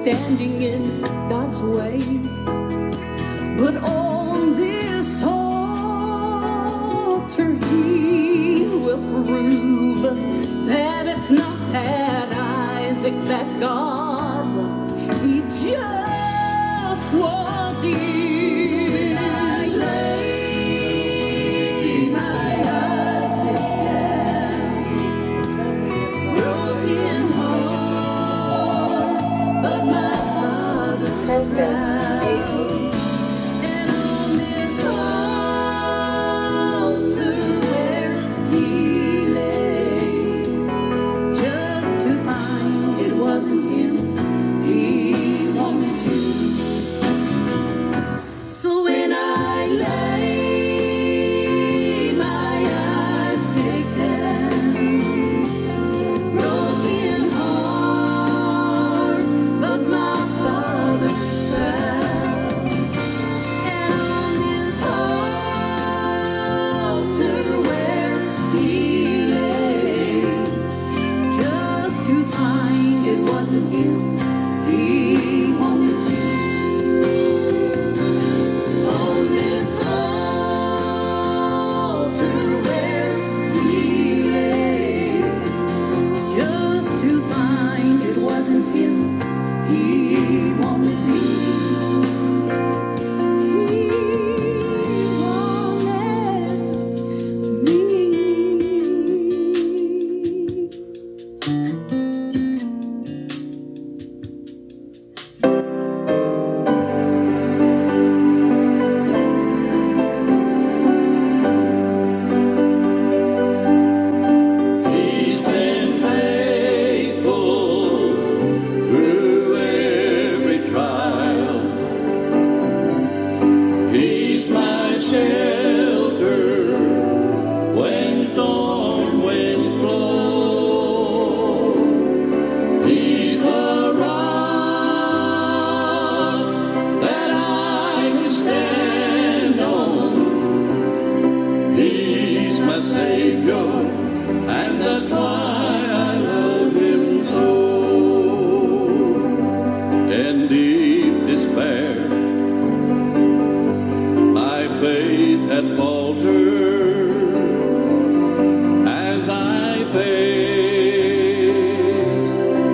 standing in God's way. But on this altar He will prove that it's not that Isaac that God wants. He just wants you. When I lay my Isaac down, broken heart, but my Father's proud. And on this altar where He lay, just to find it wasn't Him He wanted to. So when I lay my Isaac down, broken heart, but my Father's proud. And on this altar where He lay, just to find it wasn't Him He wanted to. On this altar where He lay, just to find it wasn't Him He wanted me. He wanted me. He's been faithful through every trial. He's my shelter when storm winds blow. He's the rock that I can stand on. He's my Savior, and that's why I love Him so. In deep despair, my faith had faltered as I faced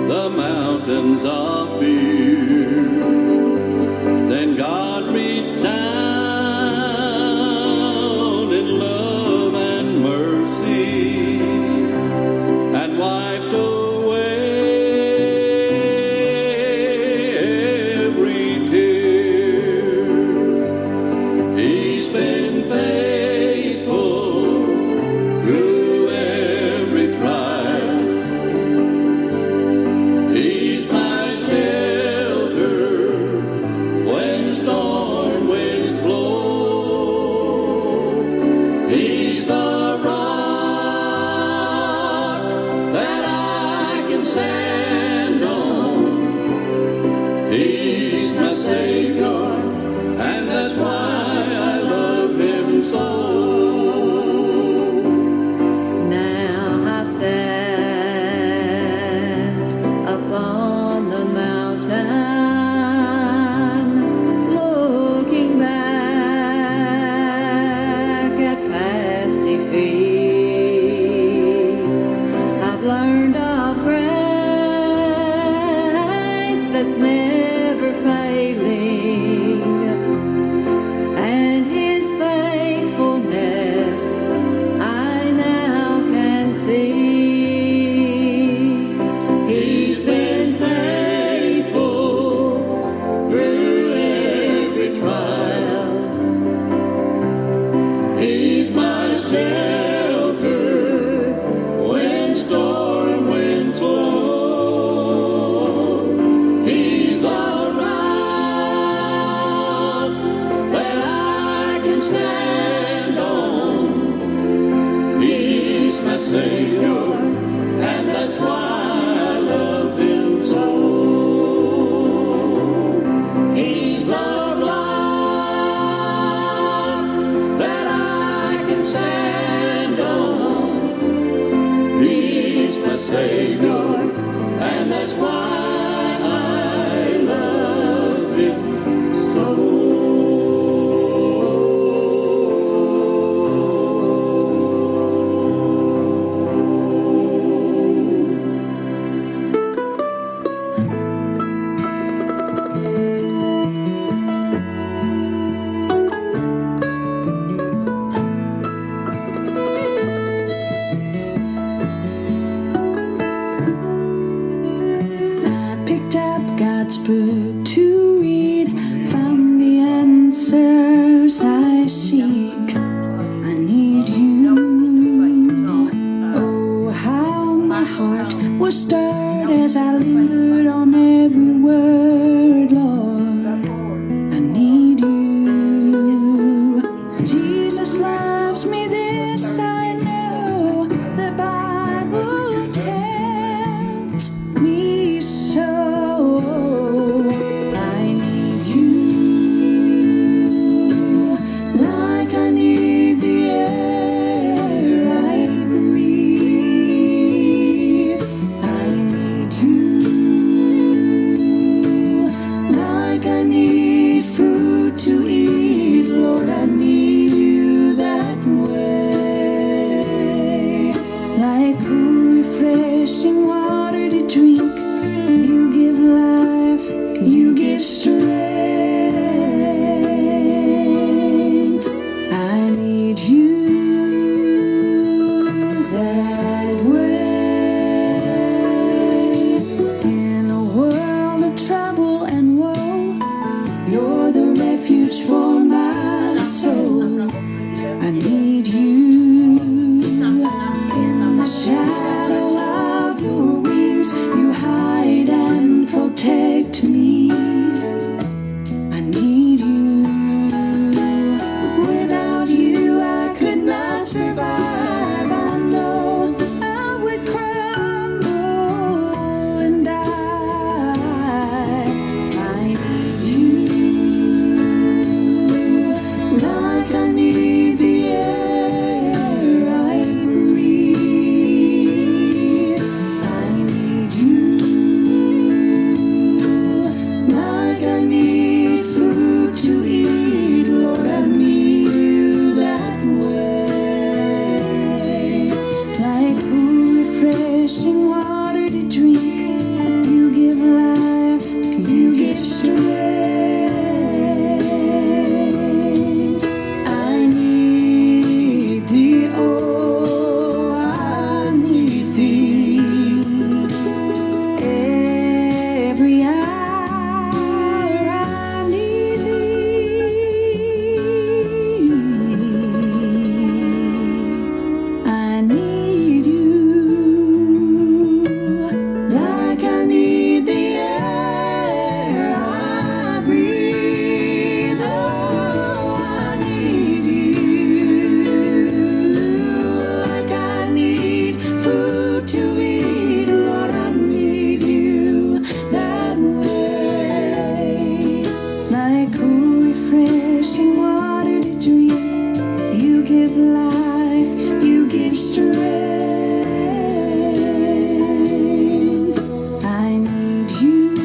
the mountains of fear. Then God reached down in love and mercy and wiped away every tear. He's been faithful through every trial. He's my shelter when storm winds blow. He's the rock that I can stand on. He's my Savior, and that's why I love Him so. Now I stand upon the mountain, looking back at past defeat. I've learned of grace that's never failing, and His faithfulness I now can see. He's been faithful through every trial. He's my shelter when storm winds blow. He's the book to read, found the answers I seek. I need you. Oh, how my heart was stirred as I lingered on every word, Lord. I need you. Jesus loves me, this I know. The Bible tells me so. I need you like I need the air I breathe. I need you like I need food to eat. Lord, I need you that way. Like cool, refreshing water to drink, you give life, you give strength. I need you that way. In a world of trouble and woe, you're the refuge for my soul. I need you. In the shadow of your wings, you hide and protect me. I need you. Without you, I could not survive. I know I would crumble and die. I need you like I need the air I breathe. I need you like I need food to eat. Lord, I need you that way. Like cool, refreshing water to drink, you give life, you give strength. I need thee, oh, I need thee. Every hour I need thee. I need you like I need the air I breathe. Oh, I need you like I need food to eat. Lord, I need you that way. Like cool, refreshing water to drink, you give life, you give strength. I need you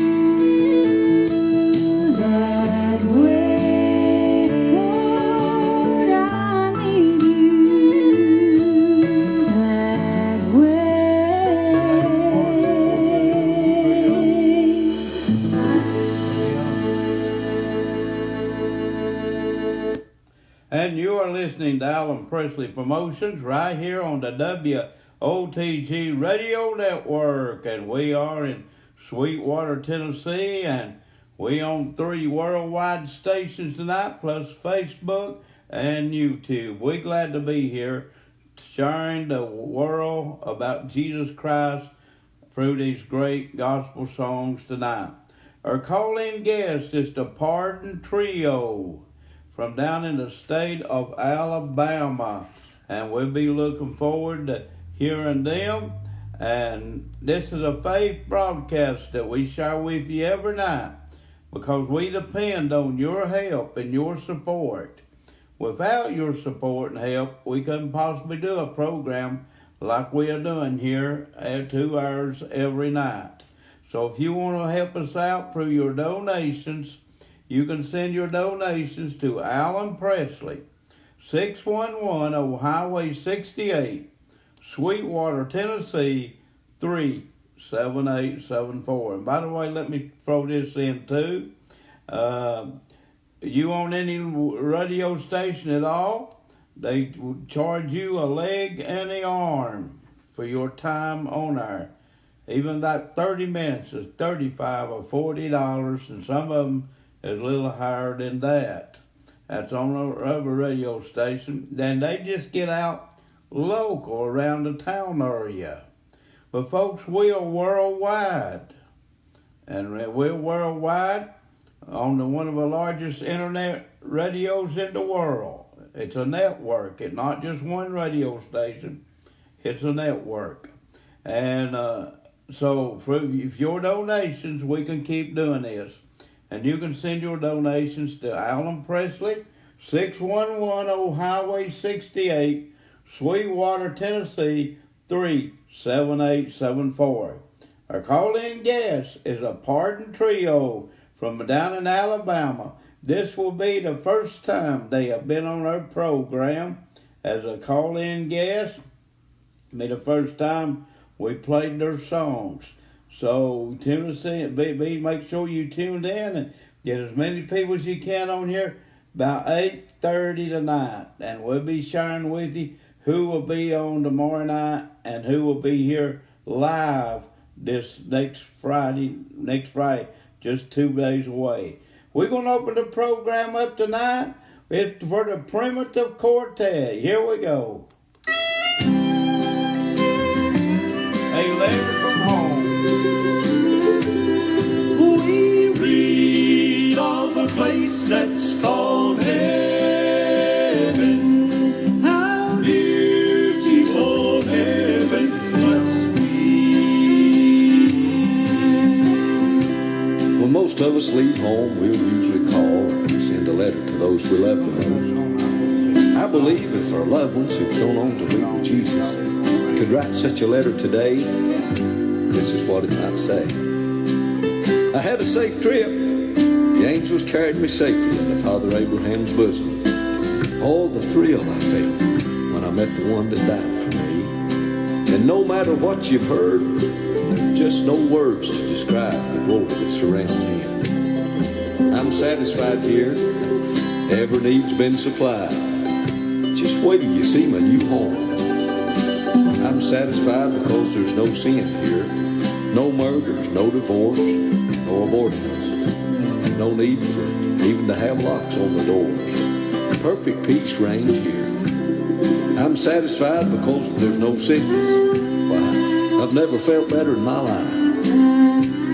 that way. Lord, I need you that way. And you are listening to Alan Presley Promotions right here on the WOTG Radio Network. And we are in Sweetwater, Tennessee. And we on 3 worldwide stations tonight, plus Facebook and YouTube. We're glad to be here sharing the world about Jesus Christ through these great gospel songs tonight. Our call-in guest is the Pardon Trio from down in the state of Alabama, and we'll be looking forward to hearing them. And this is a faith broadcast that we share with you every night because we depend on your help and your support. Without your support and help, we couldn't possibly do a program like we are doing here at 2 hours every night. So if you want to help us out through your donations, you can send your donations to Alan Presley, 611 Old Highway 68, Sweetwater, Tennessee, 37874. And by the way, let me throw this in too. You on any radio station at all, they charge you a leg and an arm for your time on air. Even that 30 minutes is $35 or $40, and some of them is a little higher than that. That's on a other radio station. Then they just get out local around the town area. But folks, we are worldwide. And we're worldwide on one of the largest internet radios in the world. It's a network. It's not just one radio station. It's a network. And so if your donations, we can keep doing this. And you can send your donations to Alan Presley, 611 Highway 68, Sweetwater, Tennessee, 37874. Our call-in guest is a Pardon Trio from down in Alabama. This will be the first time they have been on our program as a call-in guest. It'll be the first time we played their songs. So make sure you tuned in and get as many people as you can on here about 8:30 tonight. And we'll be sharing with you who will be on tomorrow night and who will be here live this next Friday, just 2 days away. We're going to open the program up tonight. It's for the Primitive Quartet. Here we go. A letter from home. We read of a place that's called heaven. How beautiful heaven must be. When most of us leave home, we'll usually call and send a letter to those we love the most. I believe if our loved ones who've gone on to be with Jesus could write such a letter today, this is what it might say. I had a safe trip. The angels carried me safely into Father Abraham's bosom. Oh, the thrill I felt when I met the one that died for me. And no matter what you've heard, there's just no words to describe the glory that surrounds him. I'm satisfied here. Every need's been supplied. Just wait till you see my new home. I'm satisfied because there's no sin here. No murders, no divorce, no abortions. No need for even to have locks on the doors. Perfect peace reigns here. I'm satisfied because there's no sickness. Why, I've never felt better in my life.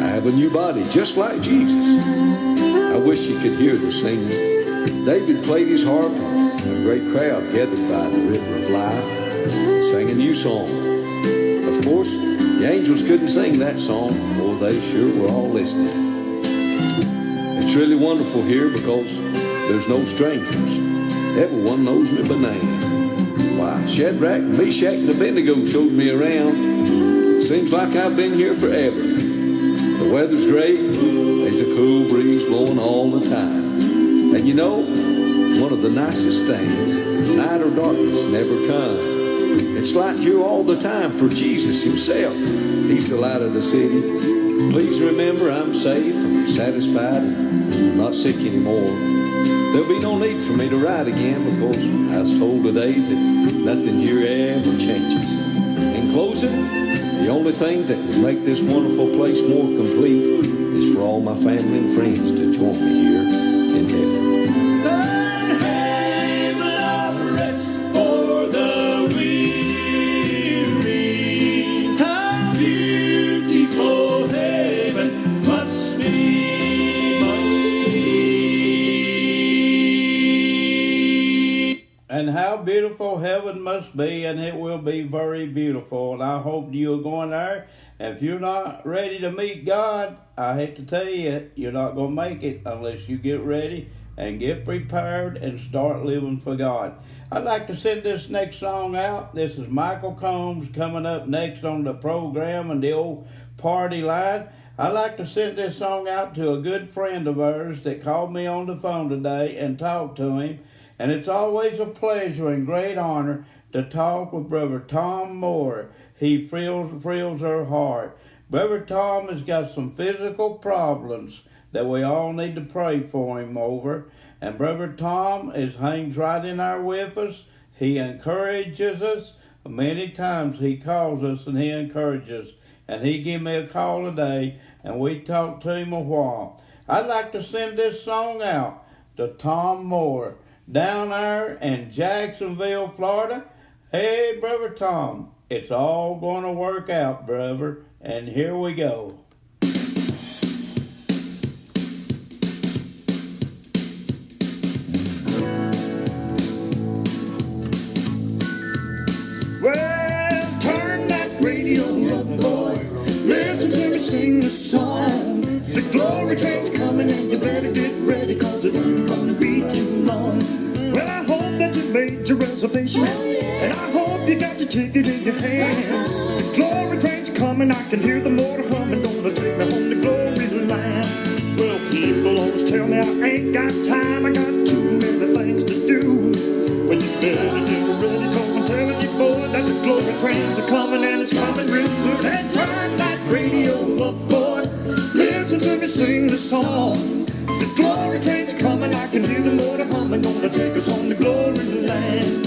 I have a new body just like Jesus. I wish you could hear the singing. David played his harp and a great crowd gathered by the river of life and sang a new song. Of course, the angels couldn't sing that song, or they sure were all listening. It's really wonderful here because there's no strangers. Everyone knows me by name. Why, Shadrach, Meshach, and Abednego showed me around. It seems like I've been here forever. The weather's great. There's a cool breeze blowing all the time. And you know, one of the nicest things, night or darkness never come. It's light here all the time for Jesus himself. He's the light of the city. Please remember I'm safe, I'm satisfied, and I'm not sick anymore. There'll be no need for me to ride again because I was told today that nothing here ever changes. In closing, the only thing that will make this wonderful place more complete is for all my family and friends to join me here in heaven. And how beautiful heaven must be, and it will be very beautiful. And I hope you're going there. And if you're not ready to meet God, I hate to tell you, you're not going to make it unless you get ready and get prepared and start living for God. I'd like to send this next song out. This is Michael Combs coming up next on the program and the old party line. I'd like to send this song out to a good friend of ours that called me on the phone today and talked to him. And it's always a pleasure and great honor to talk with Brother Tom Moore. He thrills our heart. Brother Tom has got some physical problems that we all need to pray for him over. And Brother Tom hangs right in there with us. He encourages us. Many times he calls us and he encourages us. and he give me a call today, and we talked to him a while. I'd like to send this song out to Tom Moore down there in Jacksonville, Florida. Hey, Brother Tom, it's all going to work out, brother, and here we go. Well, turn that radio up, boy. Listen to me sing the song. The glory train's coming and you better get ready, cause it ain't gonna be too long. Well, I hope that you made your reservation, and I hope you got your ticket in your hand. The glory train's coming, I can hear the motor humming, gonna take me home to glory land. Well, people always tell me I ain't got time, I got too many things to do. Well, you better get ready, cause I'm telling you, boy, that the glory trains are coming, and it's coming real soon. And turn that radio up, boy. Listen to me sing the song. The glory train's coming, I can hear the motor humming, gonna take us home to glory land.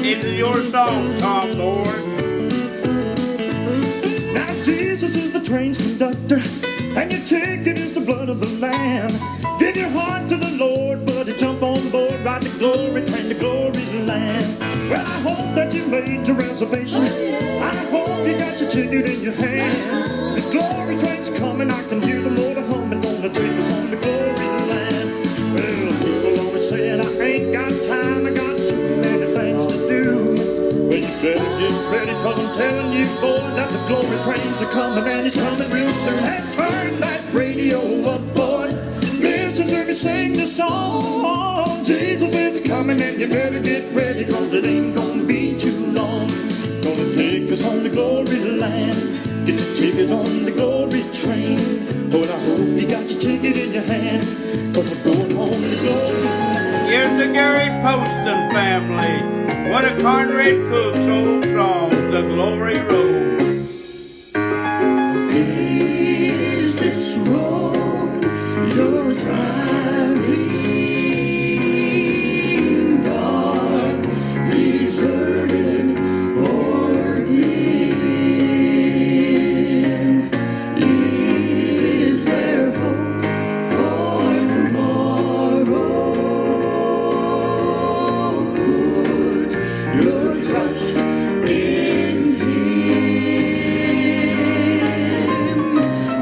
This is your song, Tom Moore. Now Jesus is the train's conductor, and your ticket is the blood of the Lamb. Give your heart to the Lord, buddy, jump on board, ride the glory train to glory land. Well, I hope that you made your reservation, I hope you got your ticket in your hand. The glory train's coming, I can hear the motor humming, gonna take us home to glory land. Well, people always saying I ain't got time, I got too many things to do. Well, you better get ready, cause I'm telling you, boy, that the glory trains are coming, and it's coming real soon. And turn that radio up, boy. Listen to me sing the song. Jesus is coming, and you better get ready, cause it ain't gonna be too long. Gonna take us home to glory land. Get your ticket on the glory train. But I hope you got your ticket in your hand, cause we're going home to glory land. Here's the Gary Poston family. One of Conrad Cook's old songs, The Glory Road. Is this road you're driving dark, deserted, or dim? Is there hope for tomorrow? Put your trust in Him.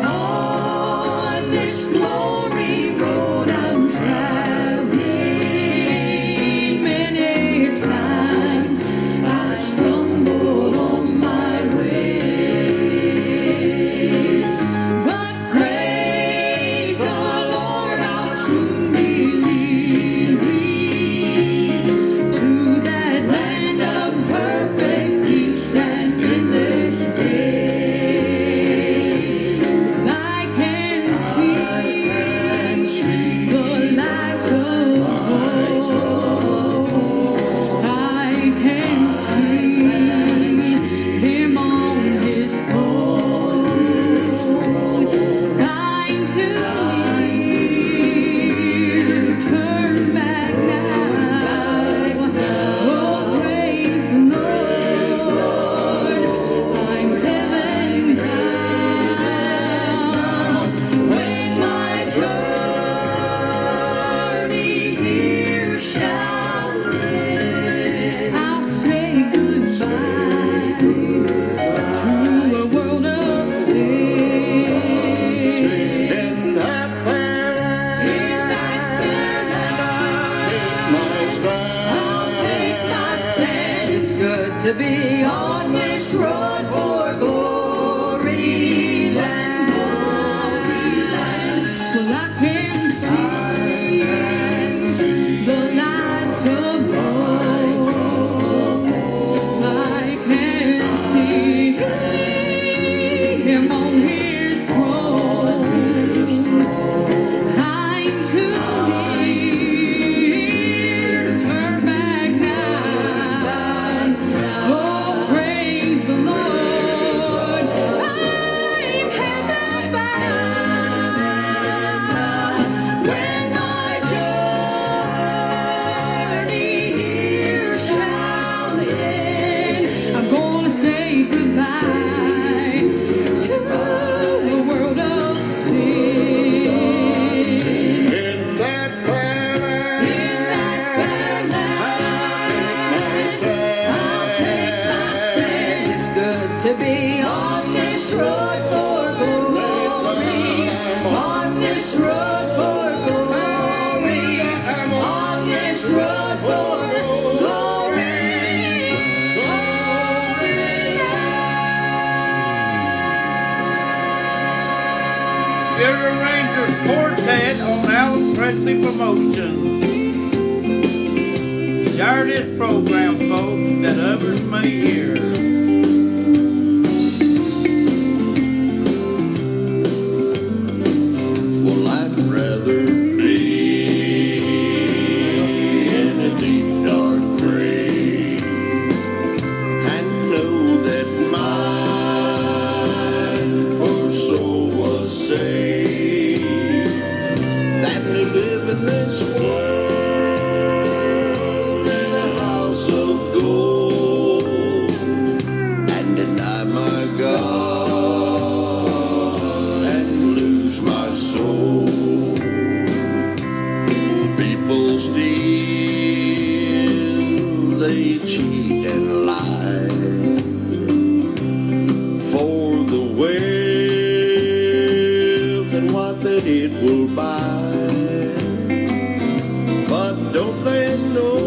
On this glory road I'm traveling, many times I've stumbled on my way, but praise the Lord, I'll soon be leaving to that land of perfect peace and endless day. I can see the lights of hope. I can see Him on His throne, dying to hear, turn back now. Oh, praise the Lord, I'm heaven bound. When my journey here shall end, I'll say goodbye to a world of sin. In that fair land, I'll take my stand. It's good to be on this road for glory land. Well, I can see the lights of hope. I can see Him on His throne. I'm too near, turn back now. Oh, this road for glory, on this road for glory, Dear Rangers Quartet on Alan Presley Promotions. Share this program, folks, that others may hear. Well, I'd rather be in a deep dark grave and know that my poor soul was saved than to live in this world in a house of gold and deny my God and lose my soul. People steal, they cheat and lie for the wealth and what that it will buy. But don't they know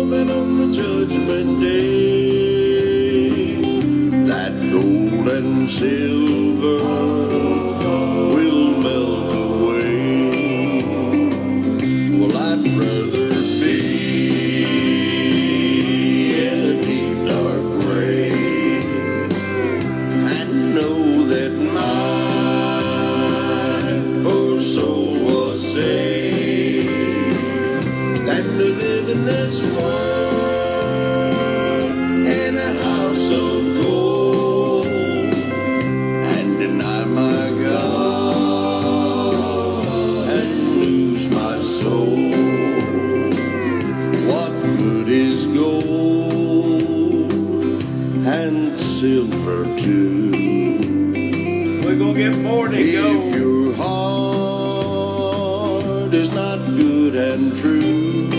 that on the judgment day that gold and silver will melt away? Well, I'd rather be in a deep dark grave and know that my poor soul was saved than to live in this world in a house of gold and deny my God and lose my soul. What good is gold and silver too We're going to get more to if go. your heart is not good and true?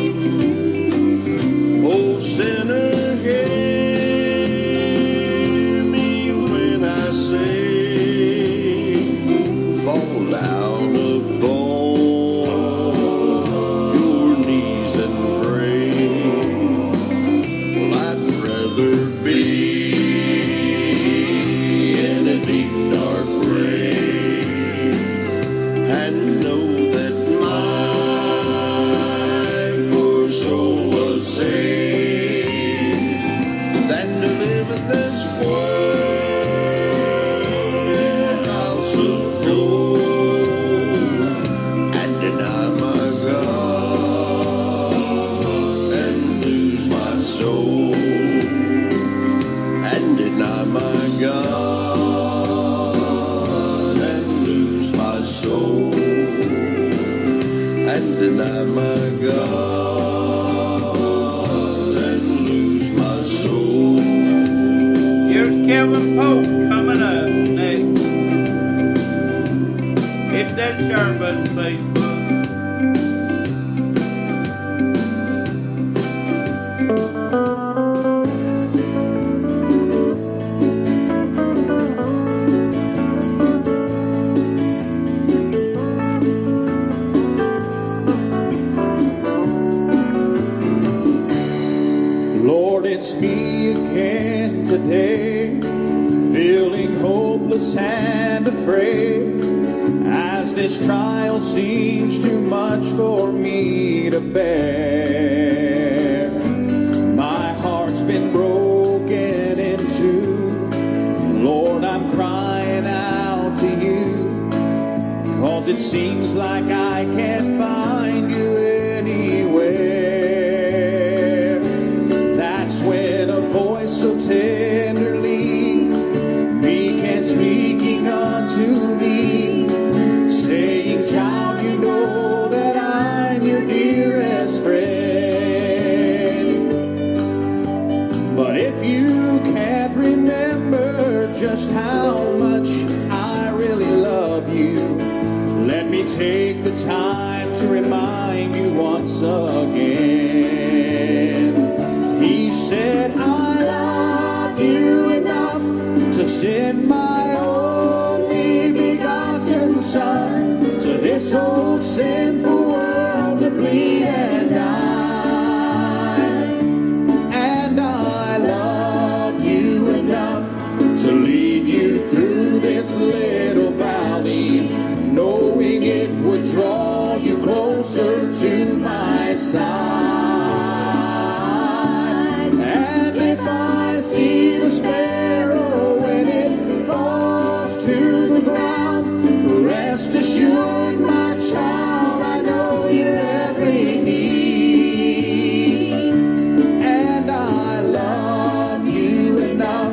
Oh, sinner, hear me when I say, fall down upon your knees and pray. Well, I'd rather be in a deep dark grave and know that my poor soul was saved than to live in this world in a house of gold and deny my God and lose my soul and deny my God and lose my soul and deny my God and lose my soul. Here's Kevin Pope coming up next. Hit that share button, Facebook. Lord, it's me again today, feeling hopeless and afraid, as this trial seems too much for me to bear. My heart's been broken in two. Lord, I'm crying out to you, 'cause it seems like I can't find you anywhere. That's when a voice so tenderly began speaking unto me, saying, child, you know that I'm your dearest friend. But if you can't remember just how much I really love you, let me take the time to remind you once again. He said, I love you enough to send my only begotten sinful world to bleed and die. And I love you enough to lead you through this little valley, knowing it would draw you closer to my side. And if I see the sparrow when it falls to the ground, rest assured, my child, I know your every need. And I love you enough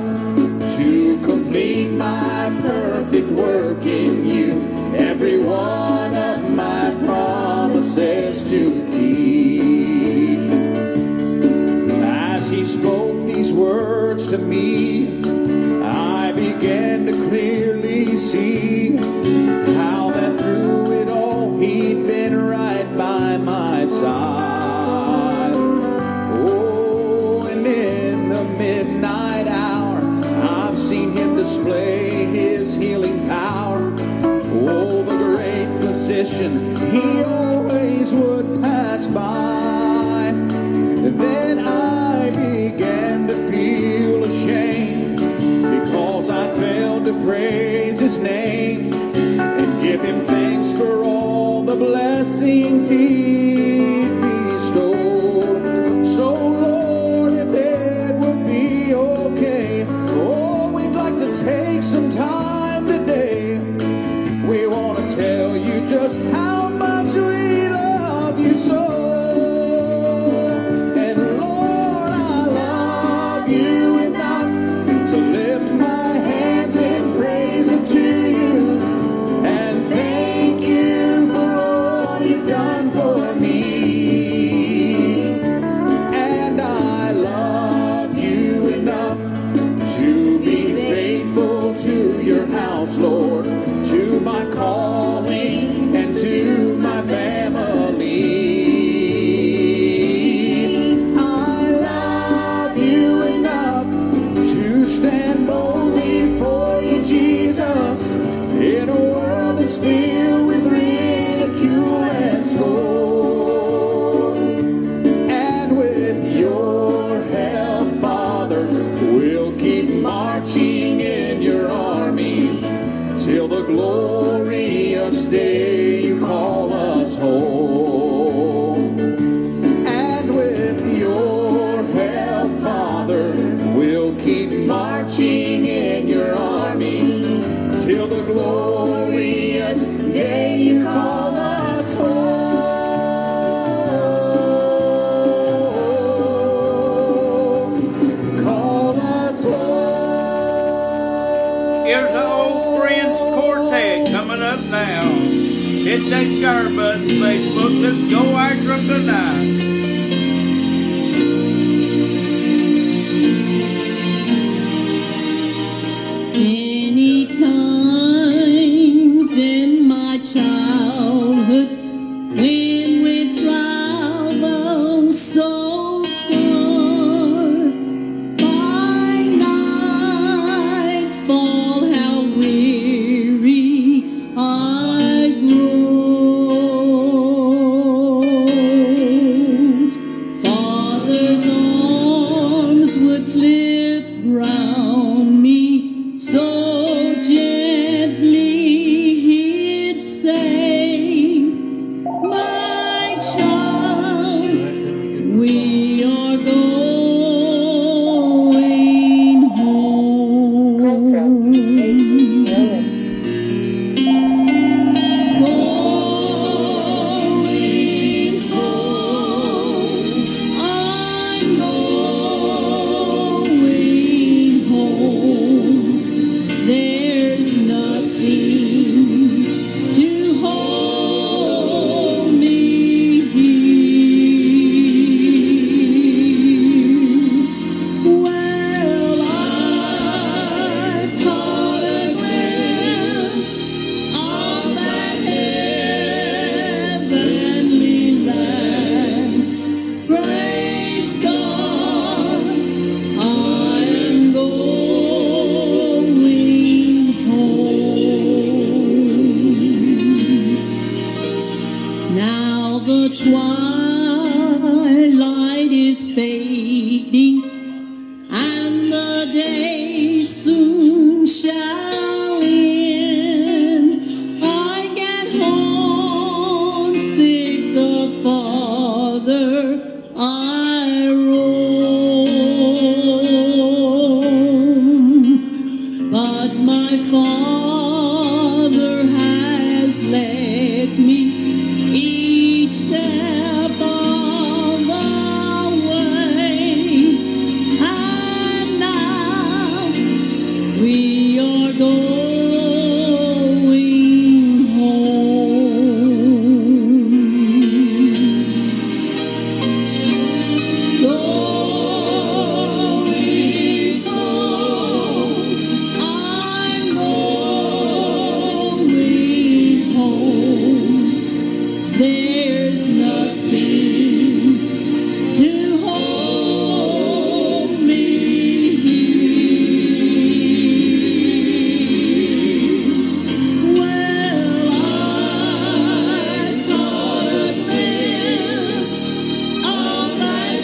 to complete my perfect work in you, every one of my promises to keep. As he spoke these words to me, I began to clearly see how that through it all he'd been right by my side. Oh, and in the midnight hour, I've seen him display his healing power. Oh, the great physician, he always would pass by. Then I began to feel ashamed because I failed to praise his name and give him thanks for all the blessings he bestowed. So Lord, if it would be okay, oh, we'd like to take some time today. We want to tell you just how much we love you so. And Lord, I love you enough to lift my hands in praise unto you and thank you for all you've done for me. And I love you enough to be faithful to your house, Lord, to my calling and to my family. I love you enough to stand boldly for you, Jesus, in a world that's filled with ridicule and scorn. And with your help, Father, we'll keep marching in your army till the glorious day you call us home. And with your help, Father, we'll keep marching in your army till the glorious day you call us home. Call us home. Here's the Old Friends Quartet coming up now. Hit that share button, Facebook. Let's go after them tonight. Many times in my childhood, when we traveled so far, by nightfall, how weary I grow. twilight is fading, and the day soon shall end. I get homesick the farther I roam, but my Father has led me each step of the way, and now we are going home. Going home. I'm going home. There's nothing to hold me here. Well, I've caught a glimpse of that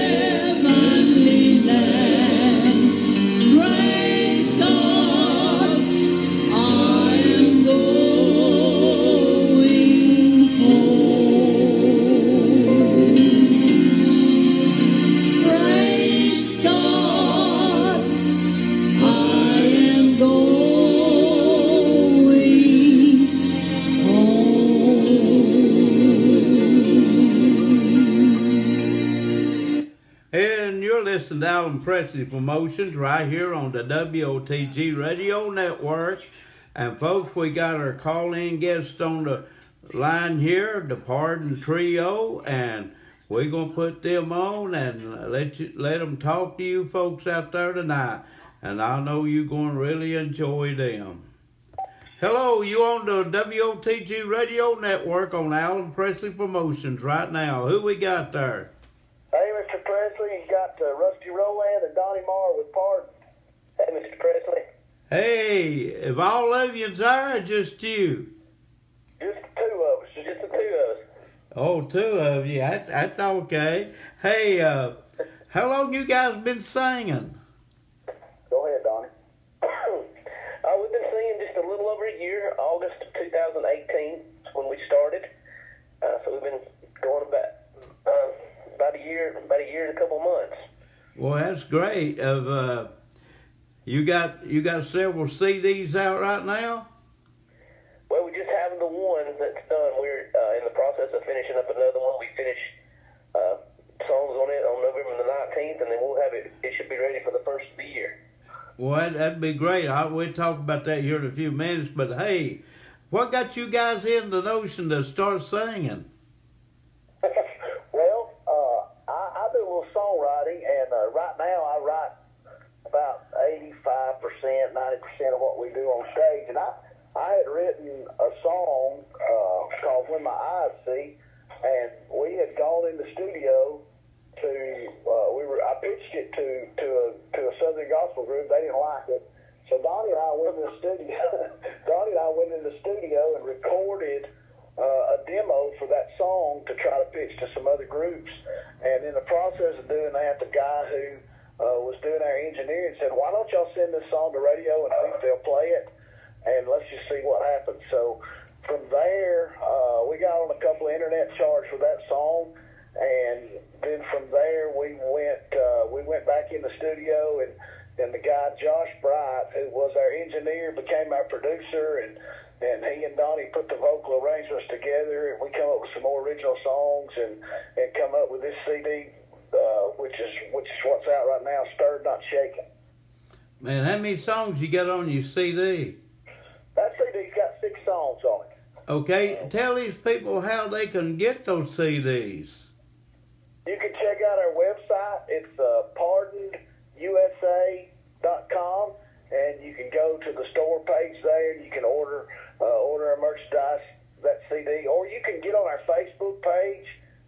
heavenly land. Praise God, I am going home. Praise God, I am going home. And you're listening to Alan Presley Promotions right here on the WOTG Radio Network. And folks, we got our call-in guest on the line here, the Pardon Trio, and we're going to put them on and let them talk to you folks out there tonight. And I know you're going to really enjoy them. Hello, you on the WOTG Radio Network on Alan Presley Promotions right now. Who we got there? Hey, Mr. Presley, you got Rusty Rowland and Donnie Marr with Pardon. Hey, Mr. Presley. Hey, if all of you's there or just you? Just the two of us. Just the two of us. Oh, two of you. That's okay. Hey, how long you guys been singing? Go ahead, Donnie. We've been singing just a little over a year. August of 2018 is when we started. So we've been going about a year and a couple months. Well, that's great. You got several CDs out right now? Well, we just have the one that's done. We're in the process of finishing up another one. We finish songs on it on November the 19th, and then we'll have it. It should be ready for the first of the year. Well, that'd be great. We'll talk about that here in a few minutes. But hey, what got you guys in the notion to start singing? Well, I do a little songwriting, and right now I write about 85%, 90% of what we do on stage. And I had written a song called When My Eyes See, and we had gone in the studio to I pitched it to a Southern gospel group. They didn't like it, so Donnie and I went in the studio. And recorded a demo for that song to try to pitch to some other groups. And in the process of doing that, the guy who was doing our engineering said, "Why don't y'all send this song to radio and see if they'll play it, and let's just see what happens." So from there, we got on a couple of internet charts for that song, and then from there we went back in the studio, and the guy Josh Bright, who was our engineer, became our producer, and he and Donnie put the vocal arrangements together, and we come up with some more original songs, and come up with this CD, which is what's out right now, Stirred Not Shaken. Man, how many songs you got on your CD? That CD's got 6 songs on it. Okay, tell these people how they can get those CDs. You can check out our website. It's pardonedUSA.com, and you can go to the store page there, and you can order our merchandise, that CD, or you can get on our Facebook page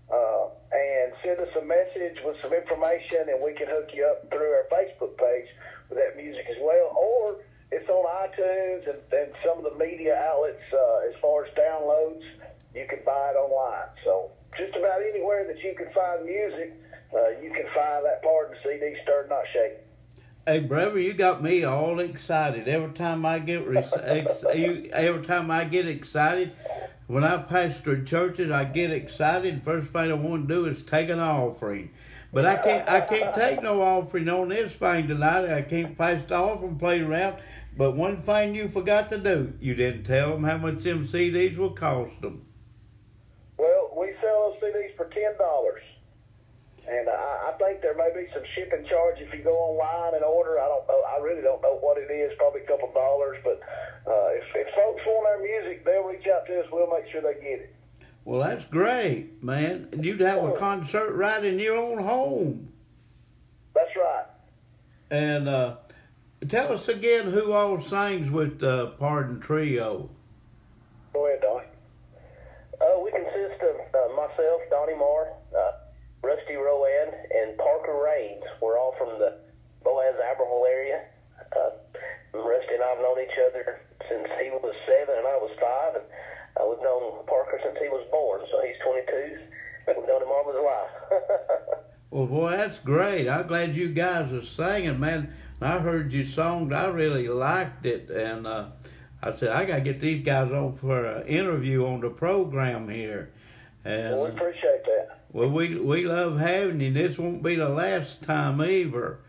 and send us a message with some information, and we can hook you up through our Facebook page with that music as well. Or it's on iTunes and some of the media outlets as far as downloads. you can buy it online. So just about anywhere that you can find music, you can find that Pardon CD, Stirred Not Shaken. Hey, brother, you got me all excited. Every time I get every time I get excited, when I pastor churches, I get excited. First thing I want to do is take an offering. But I can't take no offering on this thing tonight. I can't pass the offering plate around. But one thing you forgot to do, you didn't tell them how much them CDs will cost them. Well, we sell those CDs for $10. And I think there may be some shipping charge if you go online and order. I don't know. I really don't know what it is. Probably a couple dollars. But if folks want our music, they'll reach out to us. We'll make sure they get it. Well, that's great, man. You'd have a concert right in your own home. That's right. And tell us again who all sings with Pardon Trio. Go ahead, Donnie. We consist of myself, Donnie Moore, Rusty Rowan, and Parker Raines. We're all from the Boaz Aberhole area. Rusty and I have known each other since he was 7 and I was 5, and we've known Parker since he was born, so he's 22. We've known him all his life. Well, boy, that's great. I'm glad you guys are singing, man. I heard your song. I really liked it, and I said, I got to get these guys on for an interview on the program here. And, well, we appreciate that. Well, we love having you. This won't be the last time either.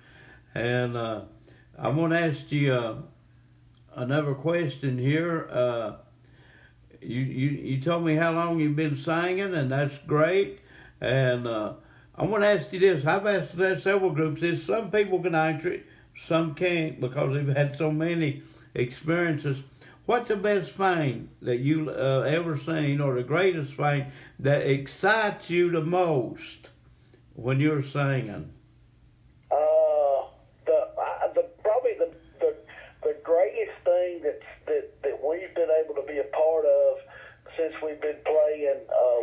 And I'm going to ask you another question here. You told me how long you've been singing, and that's great. And I want to ask you this. I've asked that several groups this. Some people can answer it, some can't because they've had so many experiences. What's the best thing that you ever seen, or the greatest thing that excites you the most when you're singing? Probably the greatest thing that we've been able to be a part of since we've been playing.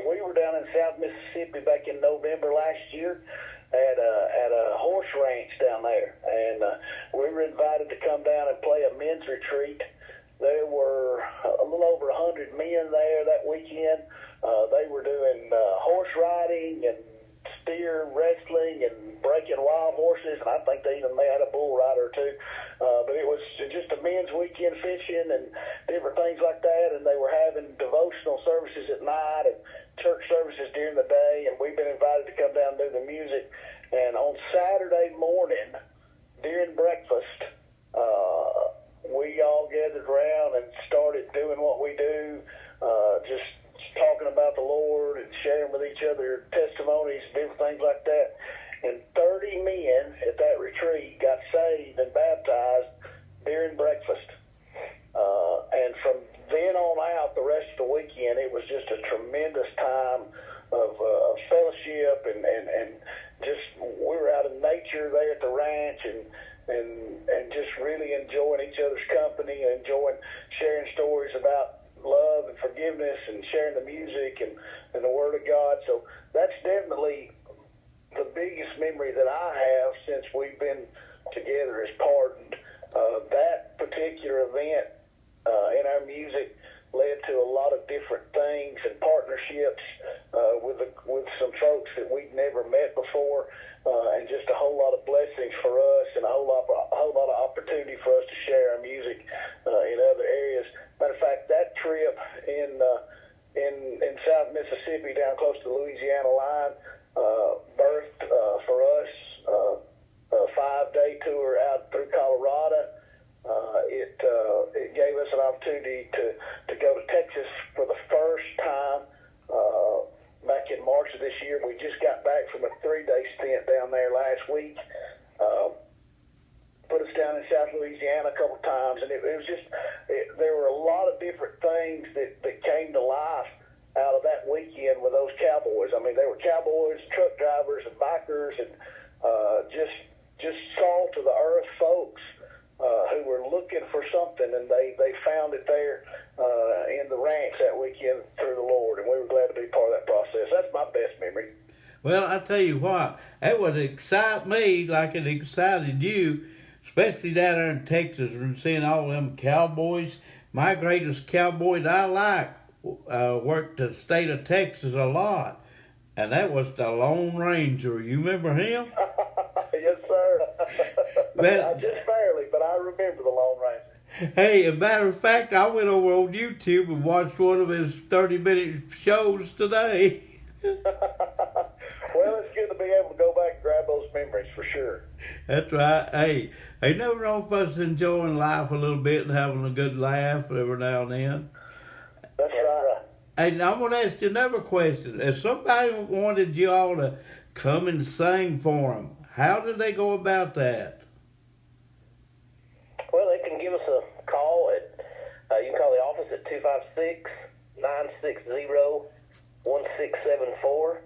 We were down in South Mississippi back in November last year at a horse ranch down there, and we were invited to come down and play a men's retreat. There were a little over 100 men there that weekend. They were doing horse riding and steer wrestling and breaking wild horses, and I think they had a bull rider or two. But it was just a men's weekend fishing and different things like that, and they were having devotional services at night and church services during the day, and we've been invited to come down and do the music. And on Saturday morning, during breakfast, we all gathered around and started doing what we do, just talking about the Lord and sharing with each other testimonies, different things like that. And 30 men at that retreat got saved and baptized during breakfast. And from then on out, the rest of the weekend, it was just a tremendous time of fellowship and just we were out in nature there at the ranch and just really enjoying each other's company and enjoying sharing stories about love and forgiveness and sharing the music and the Word of God. So that's definitely the biggest memory that I have since we've been together is Pardoned. That particular event in our music led to a lot of different things and partnerships with some folks that we'd never met before, and just a whole lot of blessings for us and a whole lot of opportunity for us to share our music in other areas. Matter of fact, that trip in South Mississippi down close to the Louisiana line birthed for us a 5-day tour out through Colorado. It gave us an opportunity to go to Texas for the first time back in March of this year. We just got back from a 3-day stint down there last week. Put us down in South Louisiana a couple times, and it was just there were a lot of different things that came to life out of that weekend with those cowboys. I mean, they were cowboys, truck drivers, and bikers, and just salt to the earth folks who were looking for something, and they found it there in the ranch that weekend through the Lord, and we were glad to be part of that process. That's my best memory. Well, I tell you what, that would excite me like it excited you, especially down there in Texas and seeing all them cowboys. My greatest cowboy that I like worked the state of Texas a lot, and that was the Lone Ranger. You remember him? Yes, sir. Man, Just barely, but I remember the Lone Ranger. hey, as a matter of fact, I went over on YouTube and watched one of his 30-minute shows today. Well, it's good to be able to go back and grab those memories for sure. That's right. Hey, ain't nothing wrong with us enjoying life a little bit and having a good laugh every now and then. That's right. Hey, now I'm going to ask you another question. If somebody wanted you all to come and sing for them, how did they go about that? Well, they can give us a call at, you can call the office at 256-960-1674.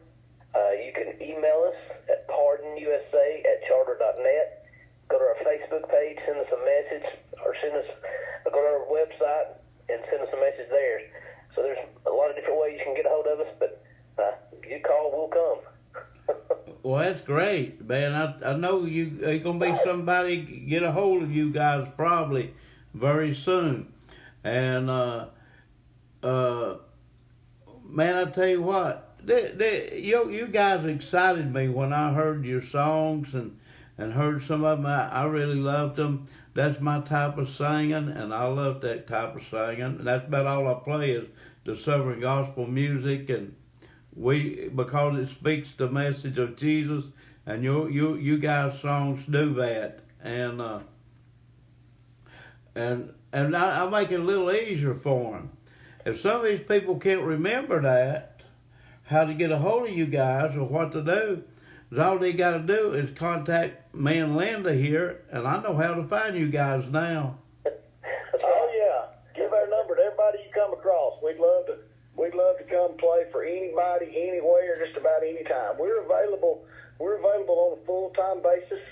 You can email us at pardonUSA@charter.net. Go to our Facebook page, send us a message, or go to our website and send us a message there. So there's a lot of different ways you can get a hold of us, but you call, we'll come. Well, that's great, man. I know there's going to be somebody get a hold of you guys probably very soon. And, man, I tell you what, you guys excited me when I heard your songs and heard some of them. I really loved them. That's my type of singing, and I love that type of singing. And that's about all I play is the Southern gospel music, and because it speaks the message of Jesus, and you guys' songs do that, and I make it a little easier for them. If some of these people can't remember that, how to get a hold of you guys or what to do, all they got to do is contact me and Linda here, and I know how to find you guys now. Oh yeah, give our number to everybody you come across. We'd love to come play for anybody, anywhere, just about any time. We're available on a full-time basis.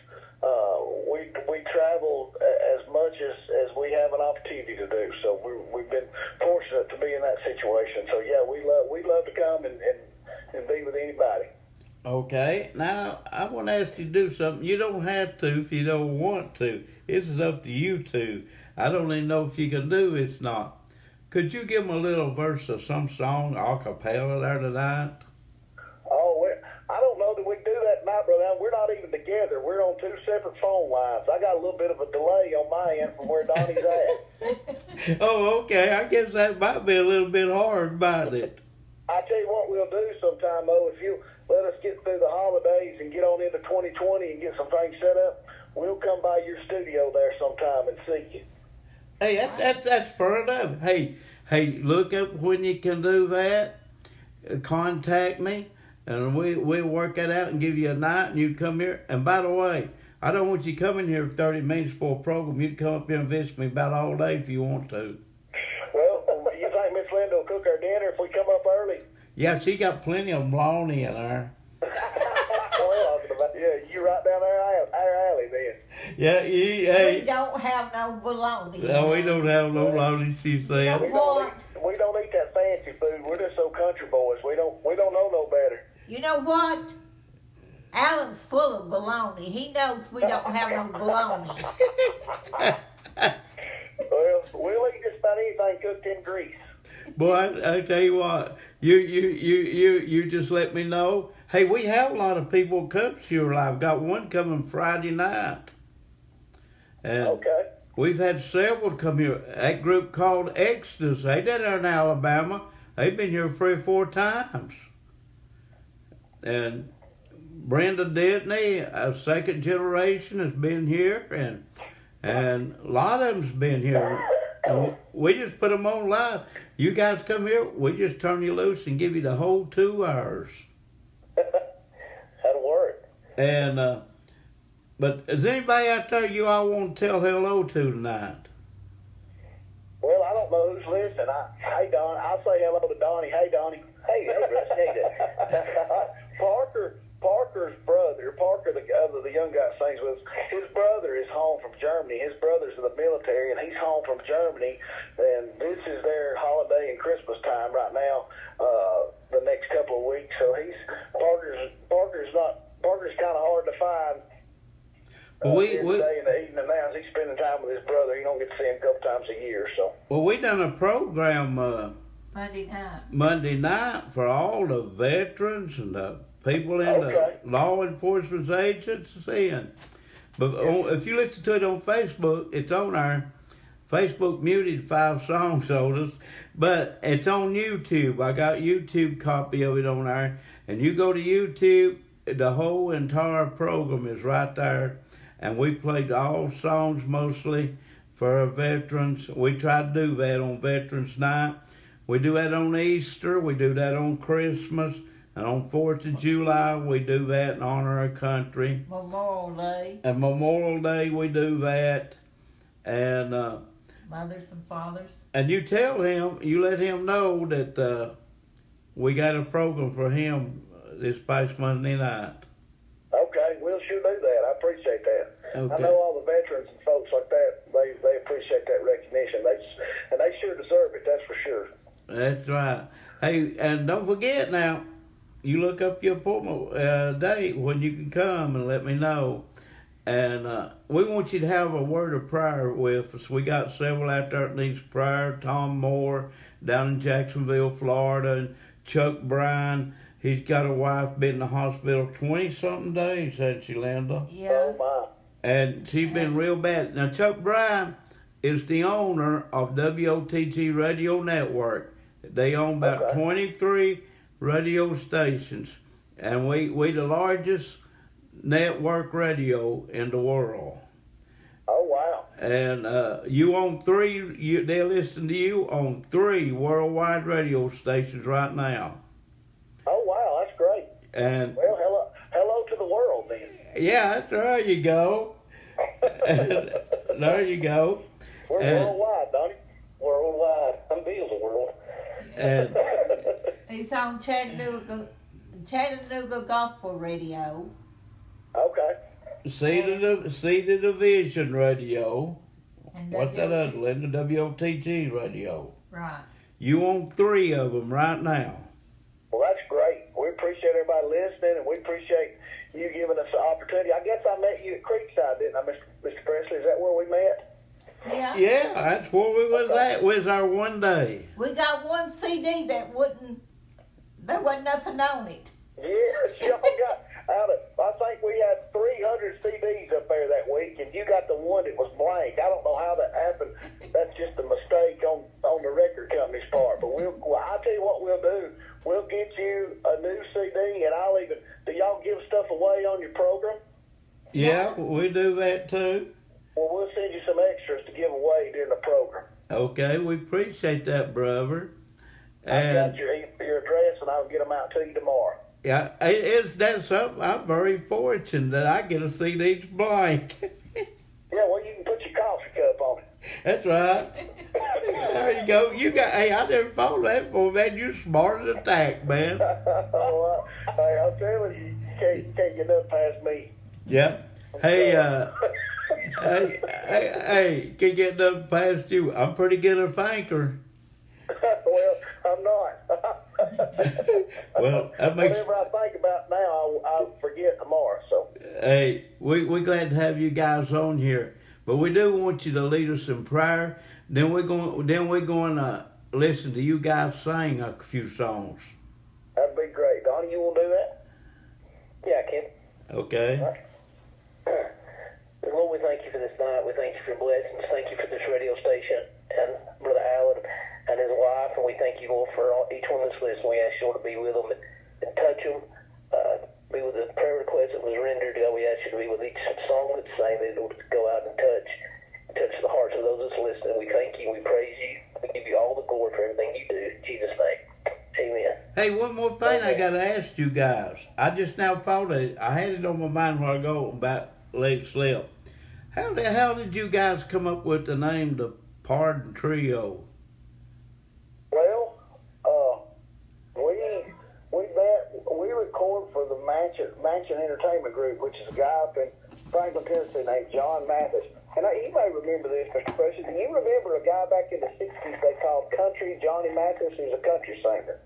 We travel as much as we have an opportunity to do. So we've been fortunate to be in that situation. So yeah, we'd love to come and be with anybody. Okay, now I want to ask you to do something. You don't have to if you don't want to. This is up to you two. I don't even know if you can do this or not. Could you give them a little verse of some song, a cappella there tonight? Oh, I don't know that we can do that tonight, brother. We're not even together. We're on two separate phone lines. I got a little bit of a delay on my end from where Donnie's at. Oh, okay. I guess that might be a little bit hard, mightn't it? I tell you what we'll do sometime, though, if you let us get through the holidays and get on into 2020 and get some things set up, we'll come by your studio there sometime and see you. Hey, that's fair enough. Hey, look up when you can do that. Contact me, and we'll work that out and give you a night, and you come here. And by the way, I don't want you coming here for 30 minutes for a program. You can come up here and visit me about all day if you want to. Well, you think Miss Linda will cook our dinner if we come up early? Yeah, she got plenty of bologna in there. Yeah, you right down our alley then. Yeah, hey. We don't have no bologna. No, we don't have no bologna, she said. We don't eat that fancy food. We're just so country boys. We don't know no better. You know what? Alan's full of bologna. He knows we don't have no bologna. Well, we'll eat just about anything cooked in grease. Boy, I tell you what, you just let me know. Hey, we have a lot of people come to your live. Got one coming Friday night. And okay. We've had several come here. That group called Exodus, they did it in Alabama. They've been here 3 or 4 times. And Brenda Disney, a second generation, has been here, and a lot of them's been here. And we just put them on live. You guys come here, we just turn you loose and give you the whole 2 hours. That'll work. And but is anybody out there you all want to tell hello to tonight? Well, I don't know who's listening. Hey, Don. I'll say hello to Donnie. Hey, Donnie. Hey, Russ, Parker's brother, Parker, the young guy that sings with us, his brother is home from Germany. His brother's in the military, and he's home from Germany. And this is their holiday and Christmas time right now, the next couple of weeks. So Parker's kind of hard to find. We day in the evening now, he's spending time with his brother. You don't get to see him a couple times a year. So. Well, we done a program Monday night for all the veterans and the people in Okay. the law enforcement agency. But if you listen to it on Facebook, it's on our Facebook muted 5 songs on us, but it's on YouTube. I got YouTube copy of it on there, and you go to YouTube, the whole entire program is right there, and we played all songs mostly for our veterans. We try to do that on Veterans Night. We do that on Easter. We do that on Christmas. And on 4th of July, we do that in honor of our country. Memorial Day. And Memorial Day, we do that. And Mothers and fathers. and you tell him, you let him know that we got a program for him this past Monday night. Okay, we'll sure do that. I appreciate that. Okay. I know all the veterans and folks like that, they appreciate that recognition. They sure deserve it, that's for sure. That's right. Hey, and don't forget now, you look up your appointment date when you can come and let me know. And we want you to have a word of prayer with us. We got several out there that needs prayer. Tom Moore down in Jacksonville, Florida, and Chuck Bryan. He's got a wife, been in the hospital 20-something days, hasn't she, Linda? Yeah. Oh, my. And she's been real bad. Now, Chuck Bryan is the owner of WOTG Radio Network. They own about Okay. 23 radio stations. And we the largest network radio in the world. Oh, wow. And you own 3, they listen to you on 3 worldwide radio stations right now. Oh, wow, that's great. And Well, hello to the world, then. yeah, there you go. There you go. We're And- worldwide, Donnie. Worldwide. I'm Bill's world. And He's on Chattanooga Gospel Radio. Okay. Seed of the Vision Radio. And What's that other, Linda? WOTG Radio. Right. You own 3 of them right now. Well, that's great. We appreciate everybody listening, and we appreciate you giving us the opportunity. I guess I met you at Creekside, didn't I, Mr. Presley? Is that where we met? Yeah. Yeah, that's where we was at. Was our one day. We got one CD there wasn't nothing on it. Yes, y'all got I think we had 300 CDs up there that week, and you got the one that was blank. I don't know how that happened. That's just a mistake on the record company's part. But I'll tell you what we'll do. We'll get you a new CD, and do y'all give stuff away on your program? Yeah, we do that too. Well, we'll send you some extras to give away during the program. Okay, we appreciate that, brother. I And got your address, and I'll get them out to you tomorrow. yeah, that's something. I'm very fortunate that I get a CD that's blank. Yeah, well, you can put your coffee cup on it. That's right. There you go. Hey, I never thought of that before, man. You're smart as a tack, man. Oh, hey, I'll tell you, you can't get nothing past me. Yeah. Hey, hey, can't get nothing past you. I'm pretty good at a thinker. Well, I'm not. Well, that makes. Whatever I think about now, I'll forget tomorrow. So, Hey, we're glad to have you guys on here, but we do want you to lead us in prayer. Then we're going to listen to you guys sing a few songs. that'd be great. Donnie, you will do that? Yeah, Kim. Okay. Lord, we thank you for this night. We thank you for your blessings. Thank you for this radio station and Brother Alan and his wife. And we thank you, Lord, for each one that's listening. We ask you, Lord, to be with them and touch them. Be with the prayer request that was rendered. God, we ask you to be with each song that's sang. That it would go out and touch the hearts of those that's listening. We thank you. We praise you. We give you all the glory for everything you do. In Jesus' name. Amen. Hey, one more thing I got to ask you guys. I just now thought it. I had it on my mind a while ago about late slip. How the hell did you guys come up with the name the Pardon Trio? well, we record for the Mansion Entertainment Group, which is a guy up in Franklin, Tennessee named John Mathis. And you may remember this, Mr. Precious. Do you remember a guy back in the 60s they called Country Johnny Mathis? He was a country singer.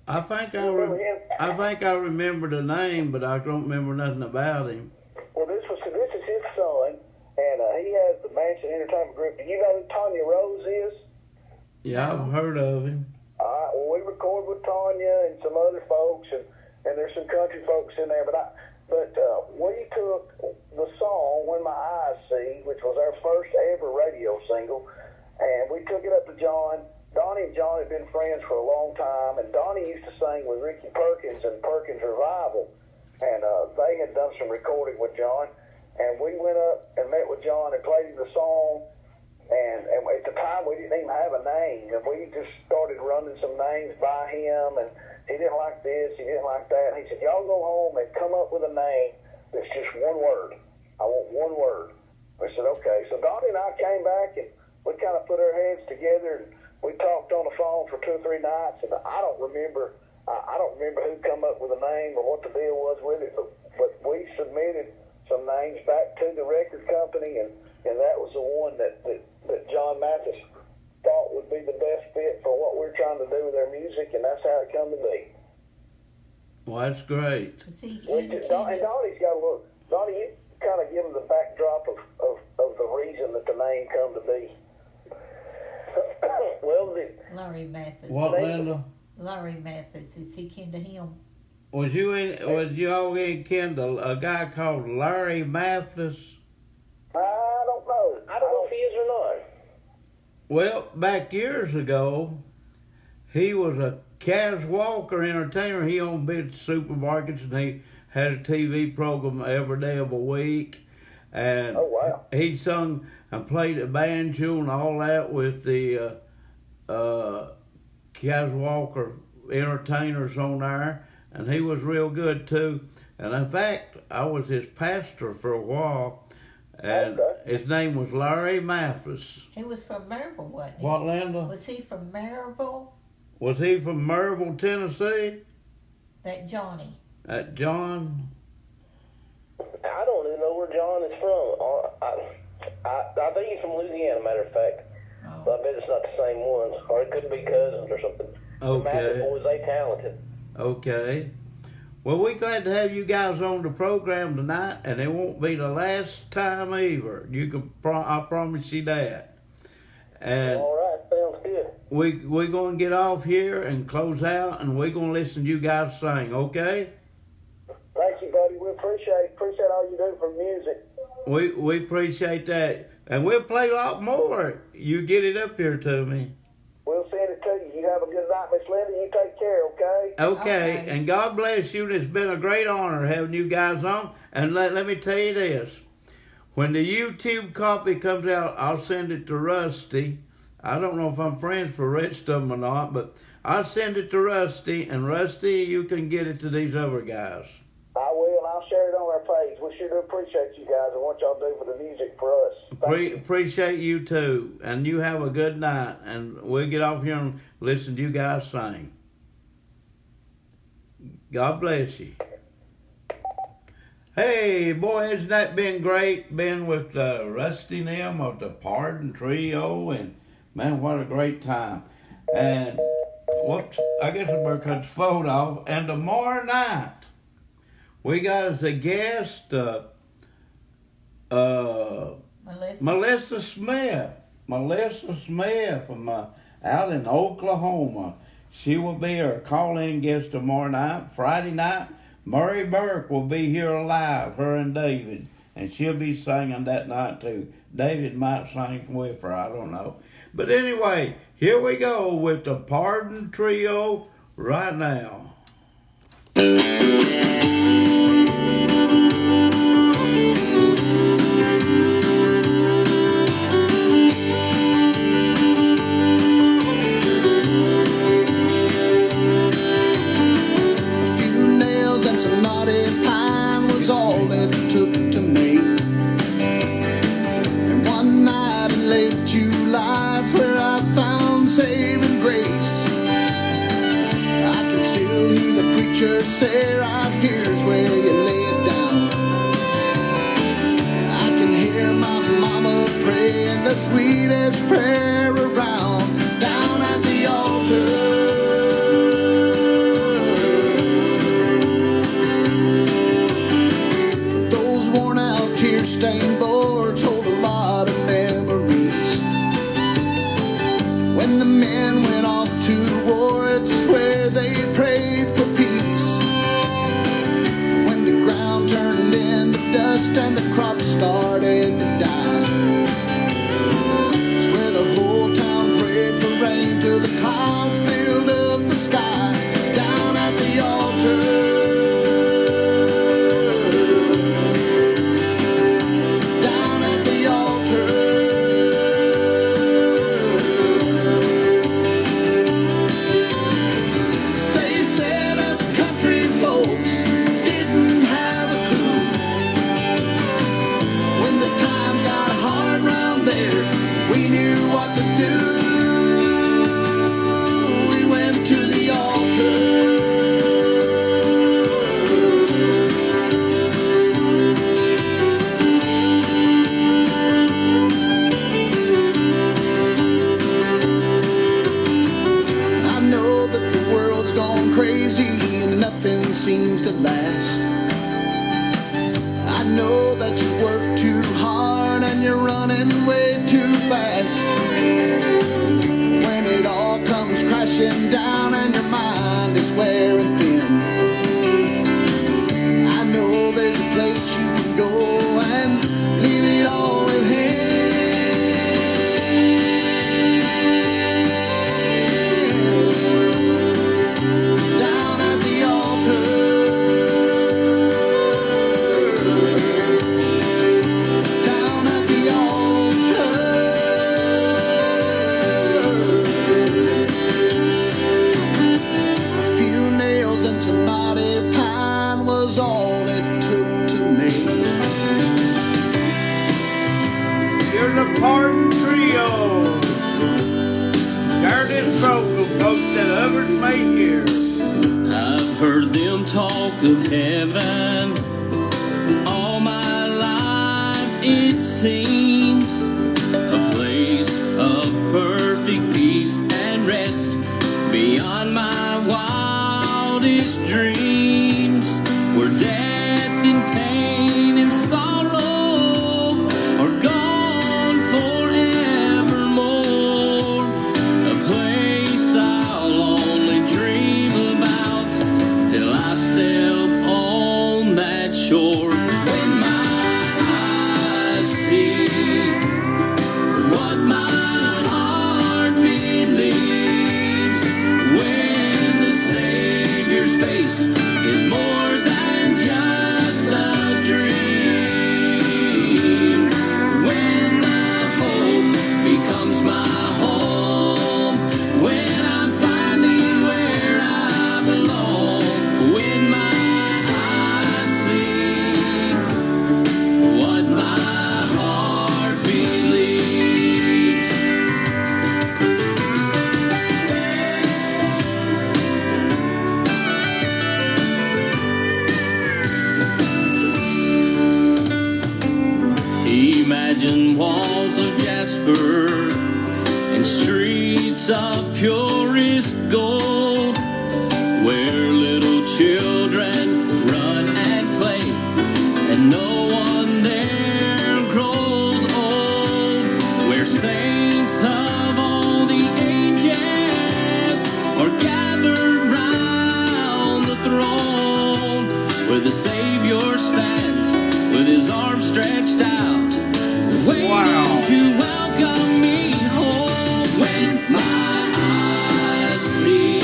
I think remember him? I think I remember the name, but I don't remember nothing about him. Well, this is his son, and he has the Mansion Entertainment Group. Do you know who Tanya Rose is? Yeah, I've heard of him. Tanya and some other folks, and there's some country folks in there. But we took the song "When My Eyes See," which was our first ever radio single, and we took it up to John. Donnie and John had been friends for a long time, and Donnie used to sing with Ricky Perkins and Perkins Revival, and they had done some recording with John, and we went up and met with John and played him the song, and at the time we didn't even have a name, and we just started running some names by him, and he didn't like this, he didn't like that, and he said, y'all go home and come up with a name that's just one word. I want one word. I said, okay. So Donnie and I came back, and we kind of put our heads together, and we talked on the phone for 2 or 3 nights, and I don't remember who come up with a name or what the deal was with it, but we submitted some names back to the record company, and that was the one that John Mathis thought would be the best fit for what we're trying to do with our music, and that's how it come to be. Well, that's great. And Donnie's got a look. Donnie, you kind of give him the backdrop of the reason that the name come to be. Well, Larry Mathis. What, Linda? Larry Mathis. Is he kin to him? Was you all in kin to a guy called Larry Mathis? I don't know. I don't know if he is or not. Well, back years ago, he was a Kaz Walker entertainer. He owned big supermarkets, and he had a TV program every day of a week. And oh, wow. He sung and played the banjo and all that with the Kaz Walker entertainers on there. And he was real good, too. And in fact, I was his pastor for a while. And his name was Larry Mathis. He was from Maryville, wasn't he? What, Linda? Was he from Maryville? Was he from Maryville, Tennessee? That Johnny. That John? I don't even know where John is from. I think he's from Louisiana, matter of fact. Oh. But I bet it's not the same ones. Or it could be cousins or something. Okay. The Mathis boys, they talented. Okay. Well, we're glad to have you guys on the program tonight, and it won't be the last time either. I promise you that. And All right, sounds good. we're going to get off here and close out, and we're going to listen to you guys sing, okay? Thank you, buddy. We appreciate all you do for music. We appreciate that. And we'll play a lot more. You get it up here to me. We'll send it to you. You have a good night, Miss Linda. You take care, okay? Okay, and God bless you. It's been a great honor having you guys on. And let me tell you this. When the YouTube copy comes out, I'll send it to Rusty. I don't know if I'm friends for the rest of them or not, but I'll send it to Rusty. And Rusty, you can get it to these other guys. I will, and I'll share it on our page. We sure do appreciate you guys and what y'all do for the music for us. Appreciate you too. And you have a good night. And we'll get off here and listen to you guys sing. God bless you. Hey, boy, hasn't that been great? Been with Rusty and them of the Pardon Trio, and man, what a great time. And whoops, I guess I better cut the phone off. And tomorrow night, we got as a guest Melissa Smith. Melissa Smith from out in Oklahoma. She will be our call-in guest tomorrow night. Friday night, Murray Burke will be here live, her and David. And she'll be singing that night too. David might sing with her, I don't know. But anyway, here we go with the Pardon Trio right now. Say right here's where you lay it down. I can hear my mama praying the sweetest prayer around down at the altar. Those worn out tear-stained boards hold a lot of memories. When the men went off to war, it's where they prayed. crazy and nothing seems to last. I know that you work too hard and you're running way too fast. When it all comes crashing down and your mind is wearing thin, I know there's a place you can go and leave it all with him. Down at the altar, down at the altar. A few nails and some knotty pine was all it took to make. Here's the Pardon Trio. Share this program, folks, that others may hear. I've heard them talk of heaven all my life, it seems. A place of perfect peace and rest beyond my wildest dreams, where death and pain and sorrow are gone forevermore. A place I'll only dream about till I step on that shore. When my eyes see what my heart believes, when the Savior's face is more than just a dream, when the hope becomes my home, when I'm finally where I belong, when my eyes see what my heart believes. Imagine walls of jasper and streets of purest gold, where little children run and play and no one there grows old, where saints of all the ages are gathered round the throne, where the Savior stands with his arms stretched out, waiting to welcome me home. When my eyes see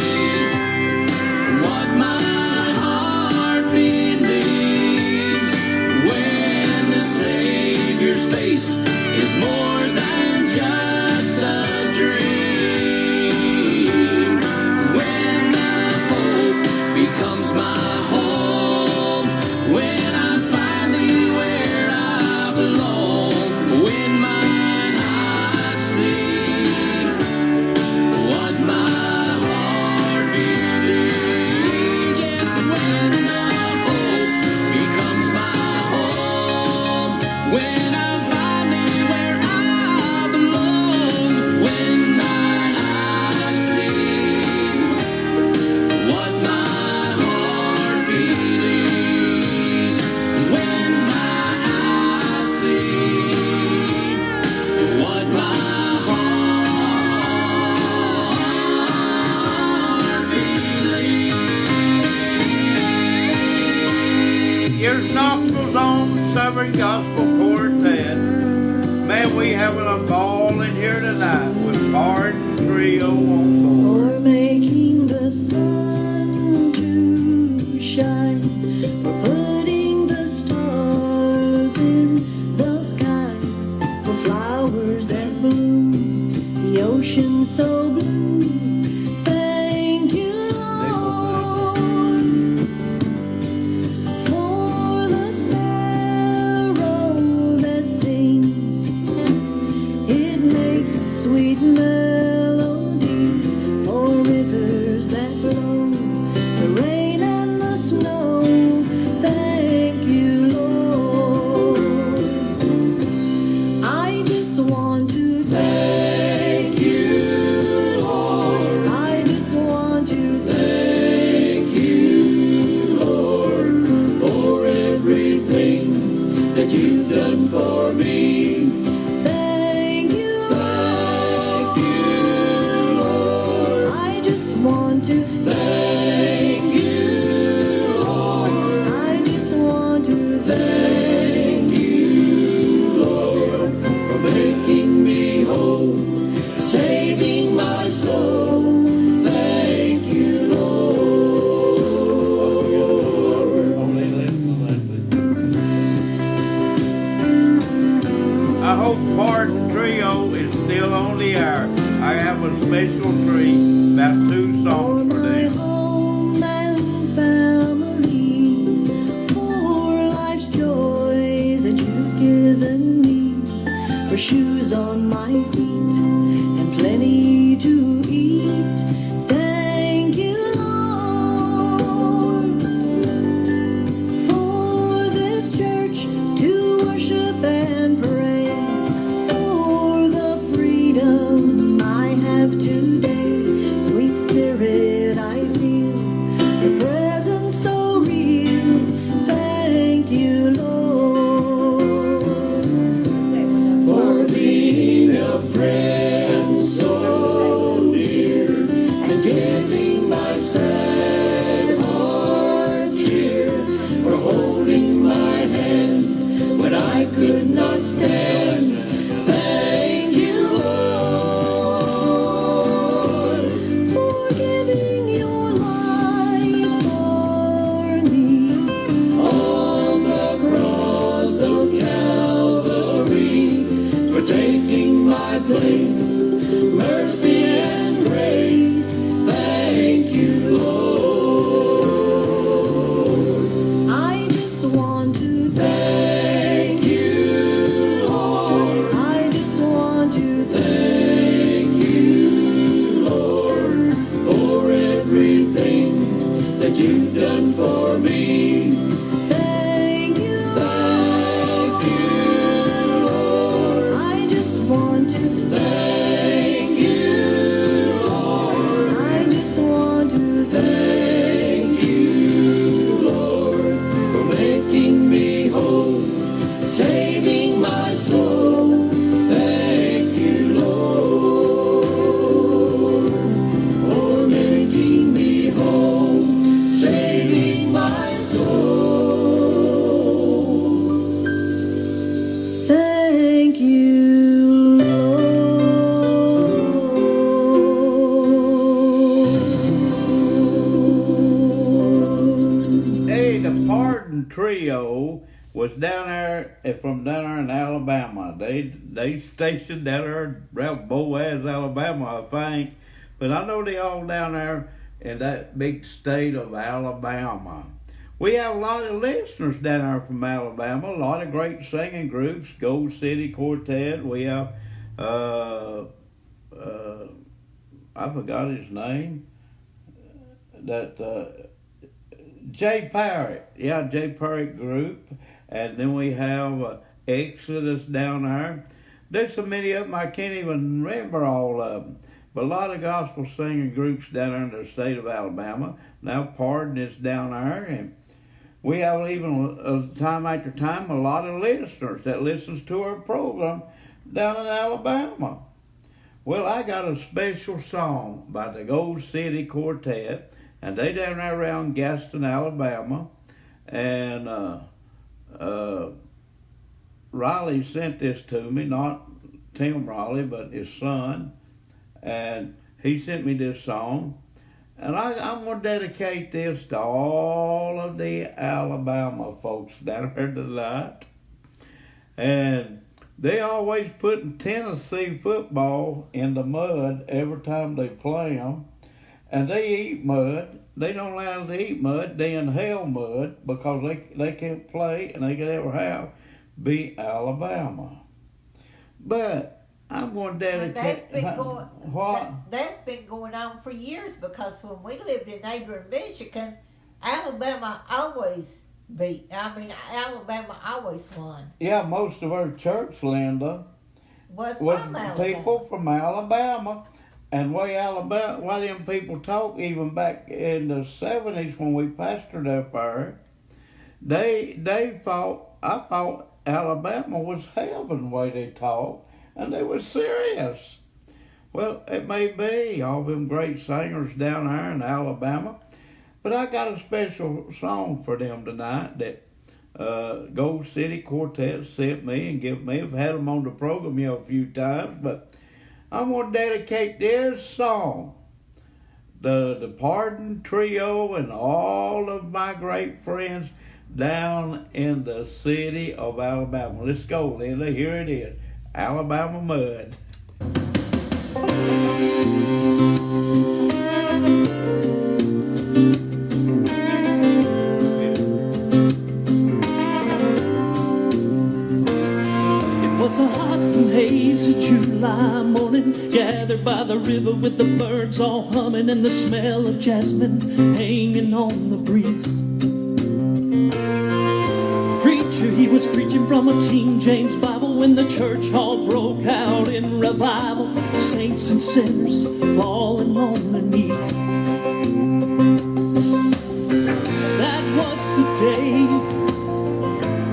what my heart believes, when the Savior's face is more than just a dream, when the hope becomes my home, when I'm finally where I belong, when my eyes see what my heart believes, yes, when the hope becomes my home, when I'm finally where I belong, when my eyes see what my heart believes, when my eyes see what my heart believes. Here's Nostrils on the Southern Gospel Quartet. Man, we having a ball in here tonight with Pardon Trio on board. For making the sun to shine, for putting the stars in the skies, for flowers that bloom, the ocean so blue. Thank you, Lord, for the sparrows you've done for me. Thank you, Thank you, Lord. I just want to Thank you, Lord. I just want to Thank you, Lord, for making me whole, saving my soul. Thank you, Lord, for making me whole, saving my soul. thank you, Lord. Hey, the Pardon Trio was down there from down there in Alabama. They stationed down there around Boaz, Alabama, I think. But I know they all down there in that big state of Alabama. We have a lot of listeners down there from Alabama. A lot of great singing groups. Gold City Quartet. We have I forgot his name. That Jay Parrott, Jay Parrott group, and then we have Exodus down there. There's so many of them I can't even remember all of them, but a lot of gospel singing groups down there in the state of Alabama. Now Pardon is down there, and we have even time after time a lot of listeners that listens to our program down in Alabama. Well, I got a special song by the Gold City Quartet, and they down there around Gaston, Alabama, and Riley sent this to me, not Tim Riley, but his son, and he sent me this song, and I'm going to dedicate this to all of the Alabama folks down there tonight, and they always putting Tennessee football in the mud every time they play them. And they eat mud. They don't allow them to eat mud. They inhale mud because they can't play and they can never beat Alabama. But I'm going to dedicate... That's been going on for years, because when we lived in neighboring Michigan, Alabama always won. Yeah, most of our church, Linda, was was from Alabama. people from Alabama. And why them people talk, even back in the 70s when we pastored up there, I thought Alabama was heaven the way they talk, and they were serious. Well, it may be, all them great singers down there in Alabama, but I got a special song for them tonight that Gold City Quartet sent me and give me. I've had them on the program a few times, but I'm going to dedicate this song, the Pardon Trio, and all of my great friends down in the city of Alabama. Let's go, Linda. Here it is, Alabama Mud. Was a hot and hazy July morning, gathered by the river with the birds all humming and the smell of jasmine hanging on the breeze. Preacher, he was preaching from a King James Bible when the church hall broke out in revival. Saints and sinners falling on their knees. That was the day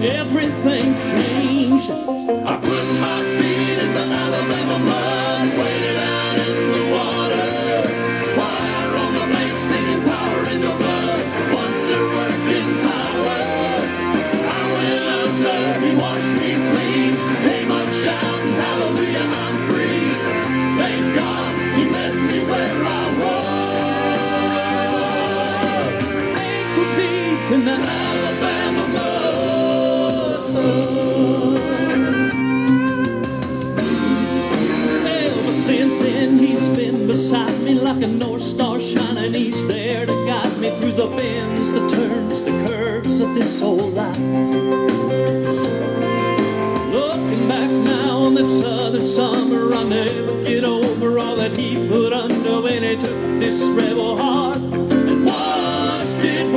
everything changed. I put my feet in the Alabama mud, way down in the water. Fire on the blade, singing power in the blood, wonder working power. I went under, he washed me clean, came up shouting, hallelujah, I'm free. Thank God he met me where I was. Ankle deep in the Alabama mud. Since then he's been beside me like a North Star shining. He's there to guide me through the bends, the turns, the curves of this whole life. Looking back now on that southern summer, I'll never get over all that he put under when he took this rebel heart and washed it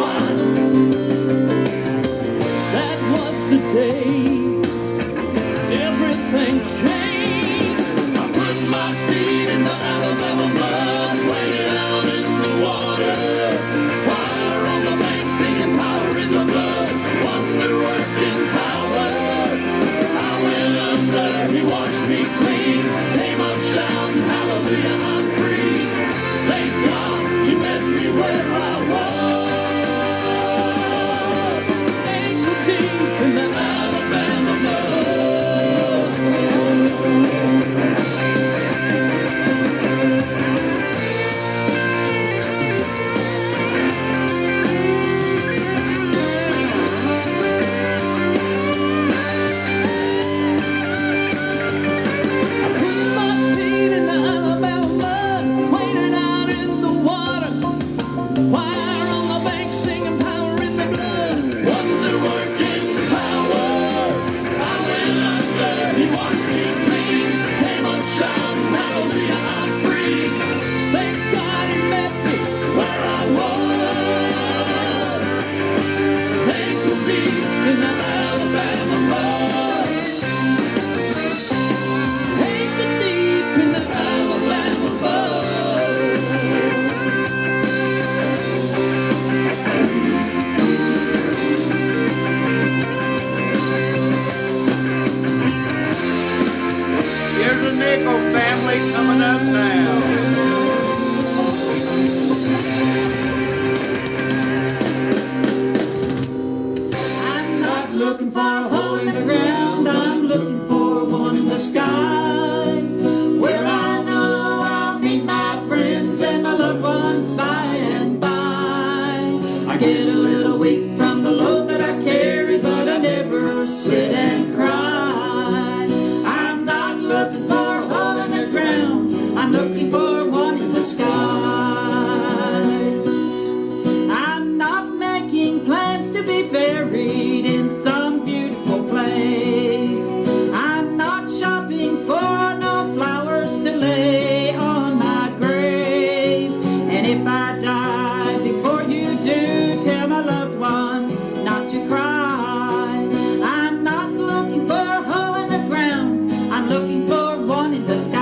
I die. Before you do, tell my loved ones not to cry. I'm not looking for a hole in the ground, I'm looking for one in the sky.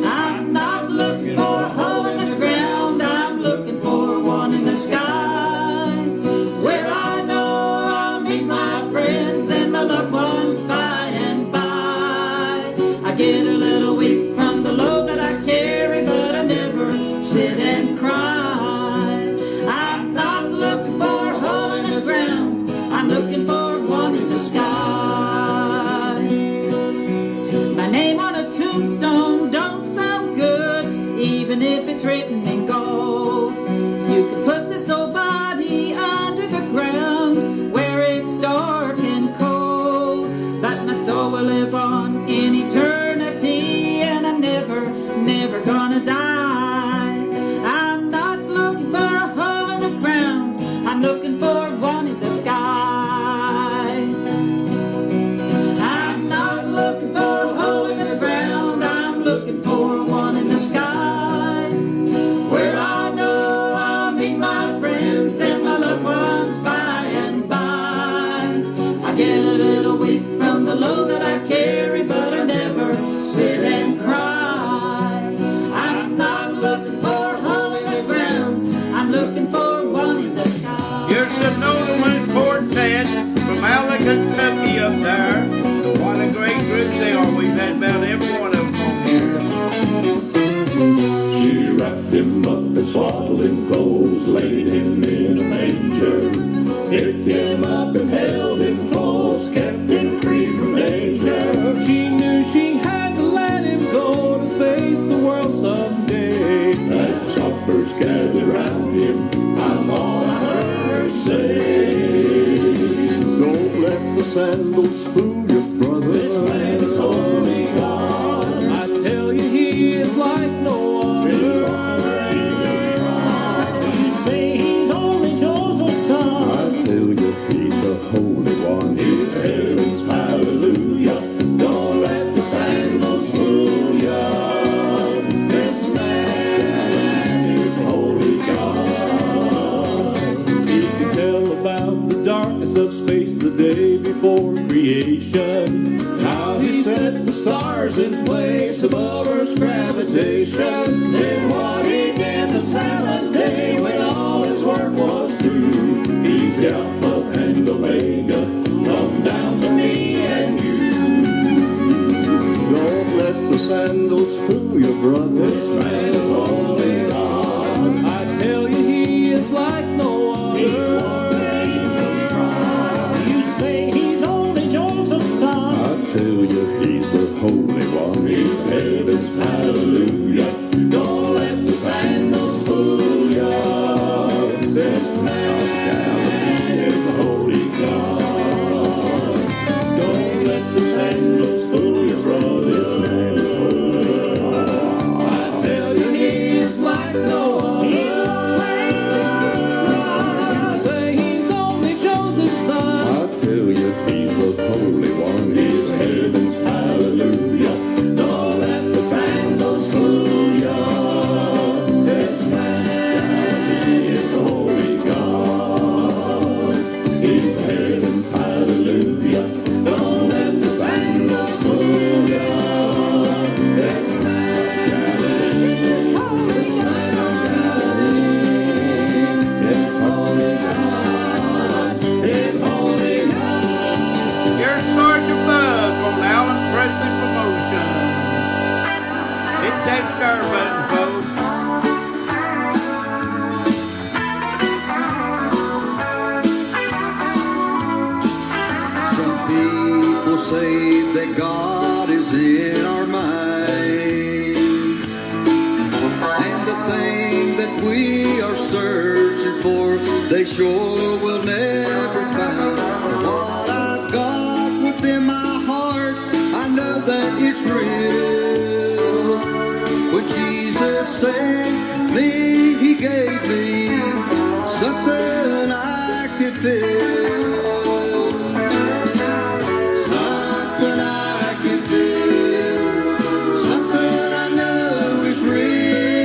I'm not looking for a hole in the ground, I'm looking for one in the sky, where I know I'll meet my friends and my loved ones by and by. I get a little weak from the load that I carry, but I never sit and cry. I'm not looking for a hole in the ground, I'm looking for one in the sky. My name on a tombstone don't sound good, even if it's written in gold. You can put this old body under the ground where it's dark and cold, but my soul will live on in eternity, and I'm never, never gonna die. I'm not looking for a hole in the ground, I'm looking for one in the sky. I'm not looking for a hole in the ground, I'm looking for one in the sky, where I know I'll meet my friends and my loved ones by and by. I get a little weak from the load that I carry, but I never sit and cry. I'm not looking for a hole in the ground, I'm looking for one in the sky. Here's the Nolan Quartet from Allen, Kentucky up there. What a great group they are. We've had about every one of them on here. She wrapped him up in swaddling clothes, laid him in a manger, picked him up and held him close, kept him free from danger. She knew she had to let him go to face the world someday. As scoffers gathered round him, I thought I heard her say, Don't let the sandals fool you, brother. this man is holy God. I tell you, he is like no other. His father angels cry. You say he's only Joseph's son. I tell you, he's the Holy One. His heavens, hallelujah. Don't let the sandals fool ya. This man is holy God. He can tell about the darkness of space the day before creation. How he set the stars in place above Earth's gravitation. Then what he did the seventh day when all his work was through. He's the Alpha and Omega, come down to me and you. Don't let the sandals fool you, brother. This man is holy God. I tell you, he is like no His other. father angels cry. You say he's only Joseph's son. I tell you, he's the Holy One. His heavens, hallelujah. Don't let the sandals fool ya. This man is holy God. Don't let the sandals fool you, brother. This man is holy God. I tell you, he is like no other. You say he's only Joseph's son. I tell you, he's the Holy One. His heavens, hallelujah. Don't let the sandals fool ya. This man is holy God. His heavens, hallelujah. Don't let the sandals fool ya. This man is holy God. It's holy God. It's holy God. Here's Sergeant Buzz on Allen Presley Promotion. Hit that share button, folks. Some people say that God is in our minds, and the thing that we are searching for, they sure will never find. What I've got within my heart, I know that it's real. When Jesus saved me, he gave me something I could feel. Something I can feel. Something I know is real.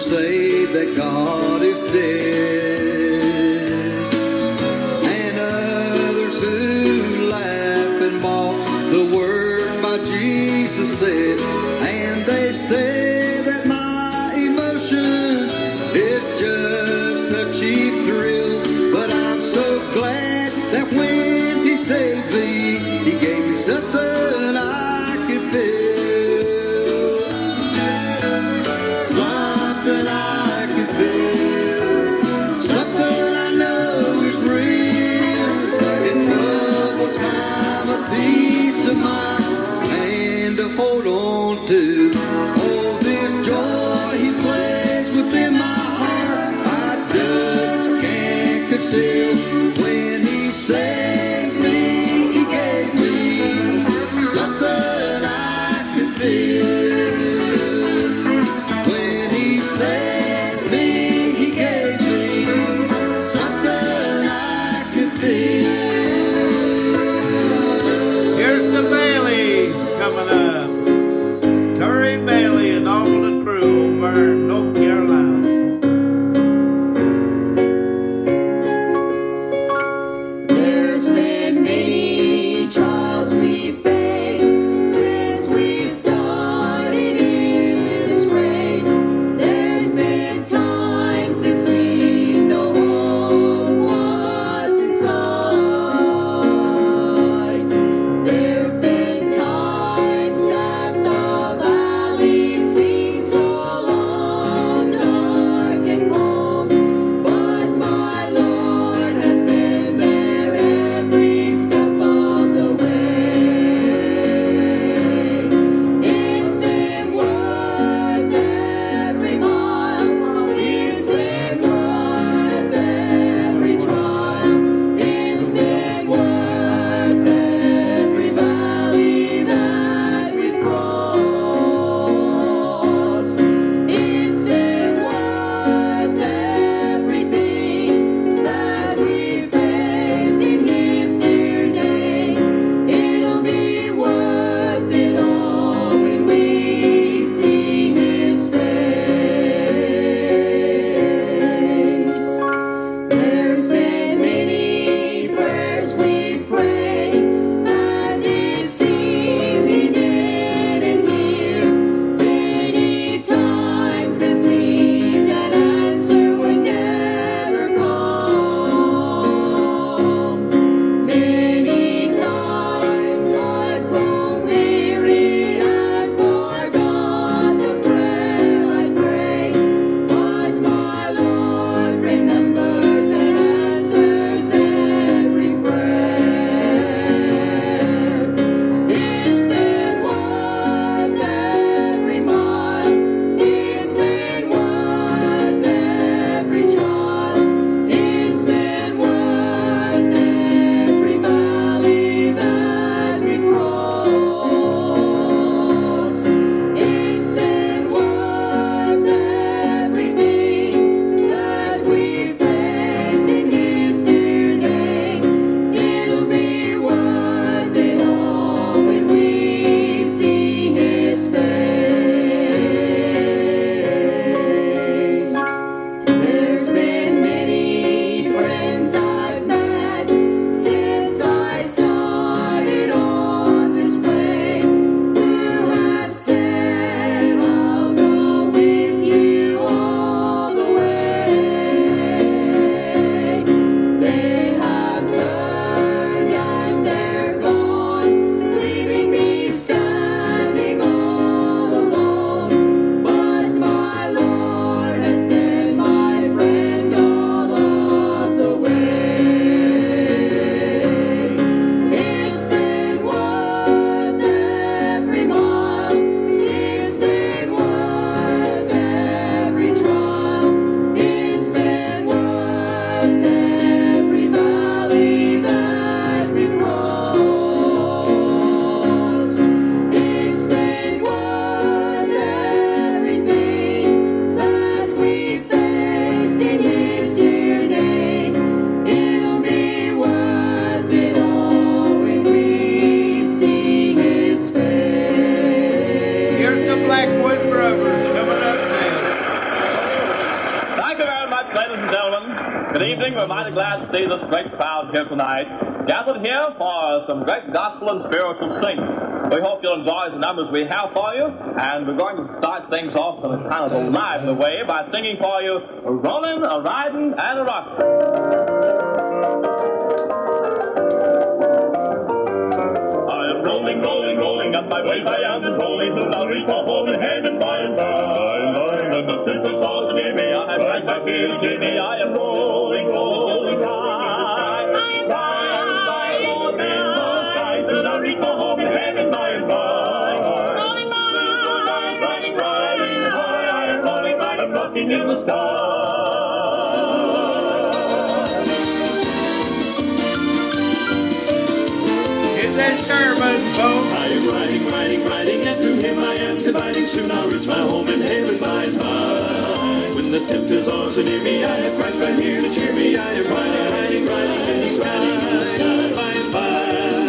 say that God is dead, and others who laugh and mock the word my Jesus said, and they say that my emotion is just a cheap thrill, but I'm so glad that when He saved me, He gave me something I could feel, something I could feel, something I know is real. In trouble time, a peace of mind, and to hold on to. Oh, this joy He plays within my heart, I just can't conceal. When He saved me, He gave me something I could feel. When He saved me, He gave me something I could feel. Here's the Baileys coming up. Terry Bailey and all the crew over in North Carolina. There's been many trials we faced since we started in this race. There's been times it seemed no hope was in sight. There's been times that the valley seemed so long, dark and cold, but my Lord has been there every step of the way. It's been worth every mile, it's been worth every trial, it's been worth every valley that we've crossed. It's been worth everything that we faced in His dear name. It'll be worth it all when we see His face. There's been many prayers we prayed and it seemed He didn't hear. Many times it seemed an answer would never come. Many times I've grown weary and forgot the prayer I prayed, but my Lord remembers and answers every prayer. It's been worth every mile, it's been worth every trial, it's been worth every valley that we crossed. It's been worth everything that we faced in His dear name. It'll be worth it all when we see His face. There's been many friends I've met since I started on this way, who have said, I'll go with you all the way. They have turned and they're gone, leaving me standing all alone. But my Lord has been my friend all of the way. It's been worth every mile, it's been worth every trial, it's been worth every valley that we crossed. It's been worth everything that we faced in His dear name. It'll be worth it all when we see His face. Here's the Blackwood Brothers coming up next. Good evening. We're mighty glad to see this great crowd here tonight, gathered here for some great gospel and spiritual singing. We hope you'll enjoy the numbers we have for you, and we're going to start things off in a kind of a lively way by singing for you a rolling, a riding, and a rocking. Rolling, rolling, rolling up my way, I am rolling till I'll reach my home in heaven by and by. And the simple songs near me, I have right back here to give me. I am rolling, rolling high. High, Lord, and high, till I'll reach my home in heaven by and by. Rolling by, riding, riding high. I am rolling, I'm rocking in the sky. That sermon, folks. I am riding, riding, riding, and through him I am dividing. Soon I'll reach my home in heaven by and by. When the tempter's arms are near me, I have Christ right here to cheer me. I am riding, riding, riding in the sky, by and by,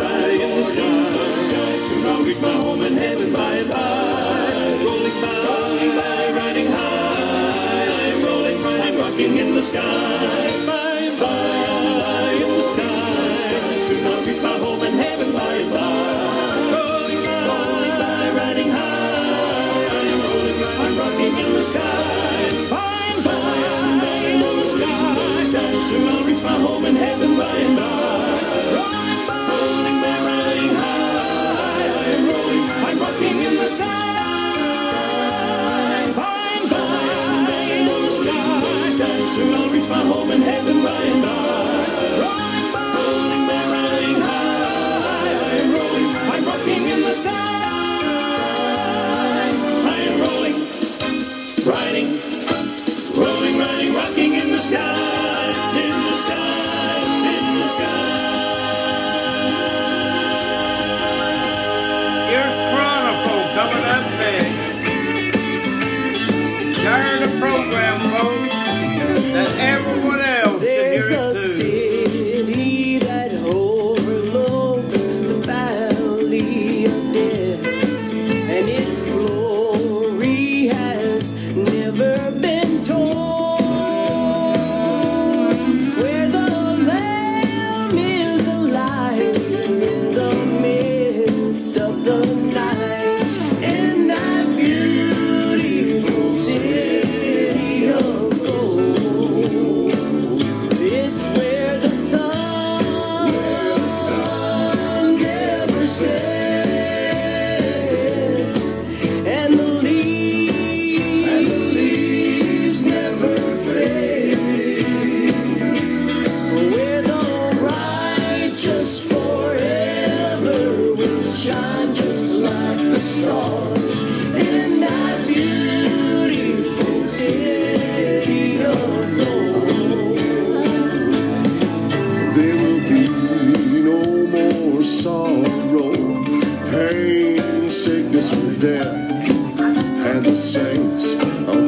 riding in the sky. Soon I'll reach my home in heaven by and by. Rolling by, riding high. I am rolling, riding, rocking in the sky, by and by, in the sky. Soon I'll reach my home in heaven by and by. Rolling by, riding high. I am rolling by, I'm rocking in the sky. By and by, in the sky. Soon I'll reach my home in heaven by and by. Rolling by, riding high. I am rolling, I'm rocking in the sky. By and by, in the sky. Soon I'll reach my home in heaven by and by. Rocking in the sky, I am rolling, riding, rolling, riding, rocking in the sky, in the sky, in the sky. Here's Chronicle coming up next. Share the program, folks, that everyone else There's can hear a it too. city that overlooks the valley of death, and its glory has never been told. Where the Lamb is the light in the midst of the night, in that beautiful city of gold. It's where the sun never sets, and the leaves never fade. Where the righteous forever will shine just like the stars, in that beautiful city of gold. There will be no more sorrow, pain, sickness, or death. And the saints,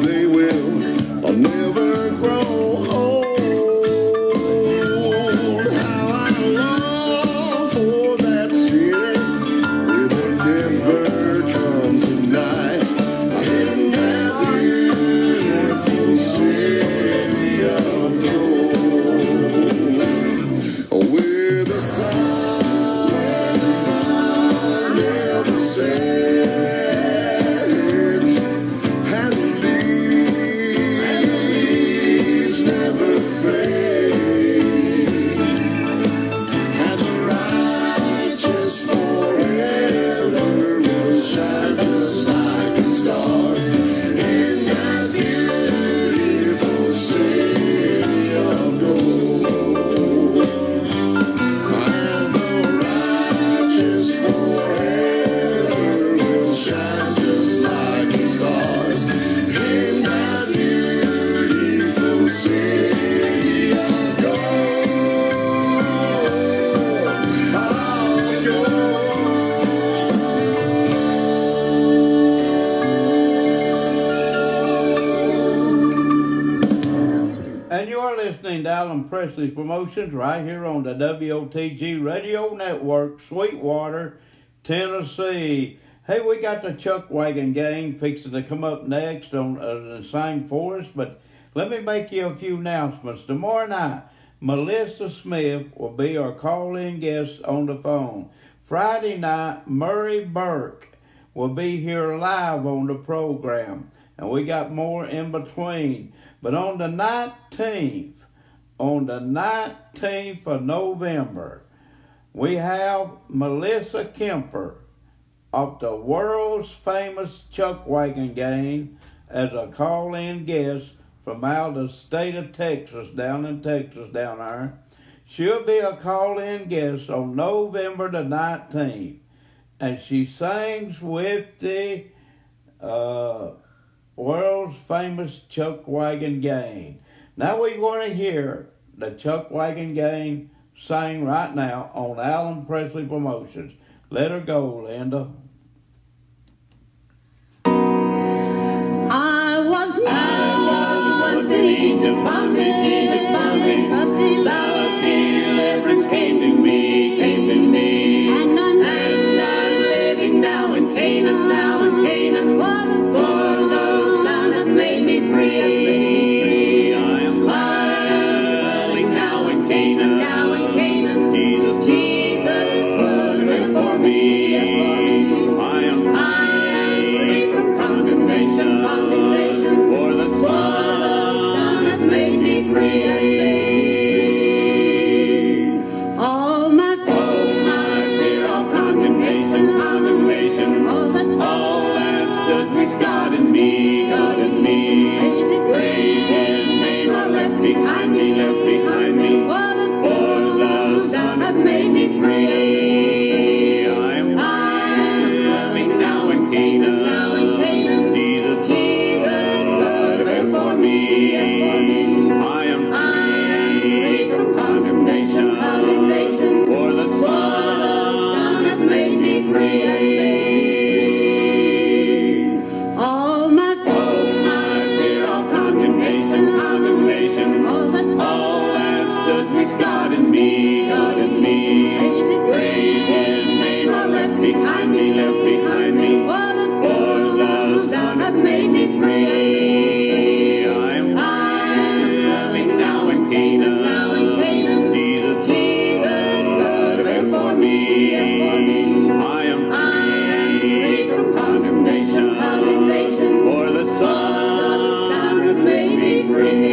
they will never grow old. How I long for that city where there never comes a night. In that beautiful city of gold, where the sun never sets, and the leaves never fade, and the righteous forever will shine just like the stars, in that beautiful city of gold. And the righteous forever will shine just like the stars, in that beautiful city of And you're listening to Alan Presley Promotions right here on the WOTG Radio Network, Sweetwater, Tennessee. Hey, we got the Chuck Wagon Gang fixing to come up next on the same for us, but let me make you a few announcements. Tomorrow night, Melissa Smith will be our call-in guest on the phone. Friday night, Murray Burke will be here live on the program. And we got more in between. But on the 19th of November, we have Melissa Kemper of the world's famous Chuck Wagon Gang as a call-in guest from out of the state of Texas, down there. She'll be a call-in guest on November the 19th. And she sings with the world's famous Chuck Wagon Gang. Now we're going to hear the Chuck Wagon Gang sing right now on Alan Presley Promotions. Let her go, Linda. I was once in Egypt, bondage, but the love deliverance came to me, and I'm living now in Canaan, for the Son has made me free, I am living now in Canaan, Jesus was for me, I am free from condemnation, for the Son hath made me free. All my fear, all condemnation, all that stood between God and me, praise His name, are left behind me, for the Son hath made me free. I am living now in Canaan, Jesus was for me, I am free from condemnation, for the Son hath made me free. All my fear, all condemnation, all that stood between God and me, praise His name, are left behind me, for the Son hath made me free. I am living now in Canaan, Jesus was for me, I am free from condemnation, for the Son hath made me free.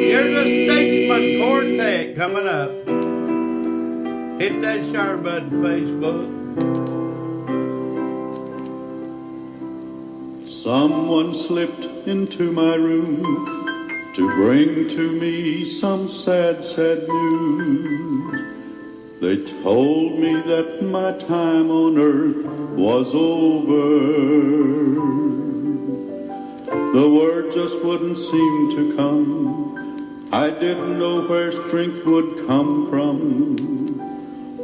Here's a Statesman Quartet coming up. Hit that share button, Facebook. Someone slipped into my room to bring to me some sad news. They told me that my time on earth was over. The word just wouldn't seem to come. I didn't know where strength would come from.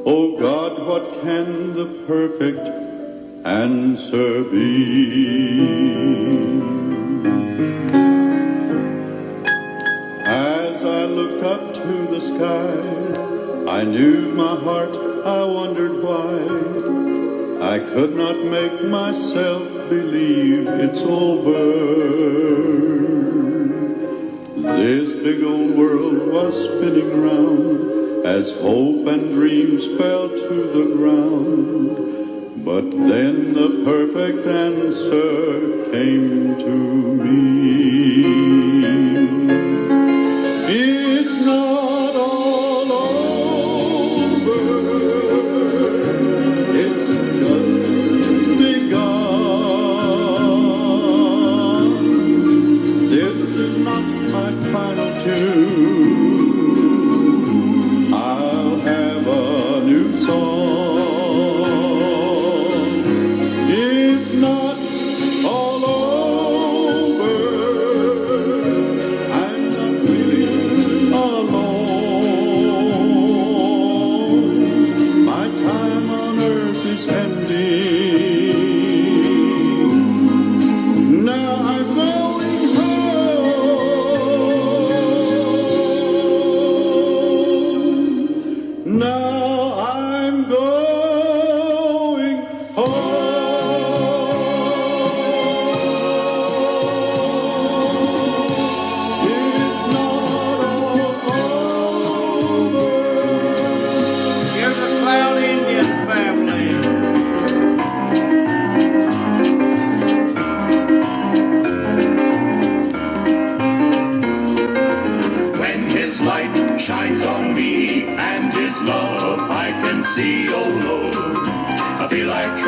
Oh God, what can the perfect answer be? As I looked up to the sky, I knew my heart, I wondered why. I could not make myself believe it's over. This big old world was spinning round as hope and dreams fell to the ground. But then the perfect answer came to me. It's not all over, it's just begun. This is not my final tune. I'll have a new song. It's not all over.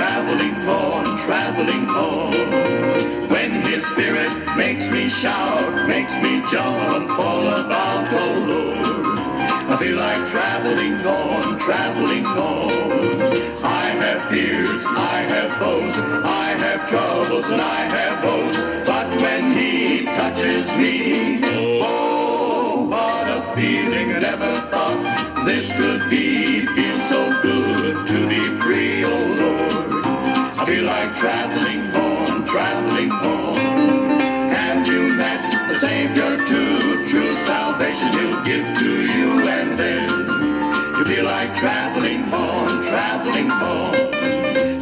traveling on. When His Spirit makes me shout, makes me jump all about, oh Lord. I feel like traveling on, traveling on. I have fears, I have foes, I have troubles, and I have woes. But when He touches me, oh, what a feeling! I never thought this could be. Feels so good to be free, oh Lord. I feel like traveling on, traveling on. Have you met the Savior too? True salvation He'll give to you, and then you feel like traveling on, traveling on.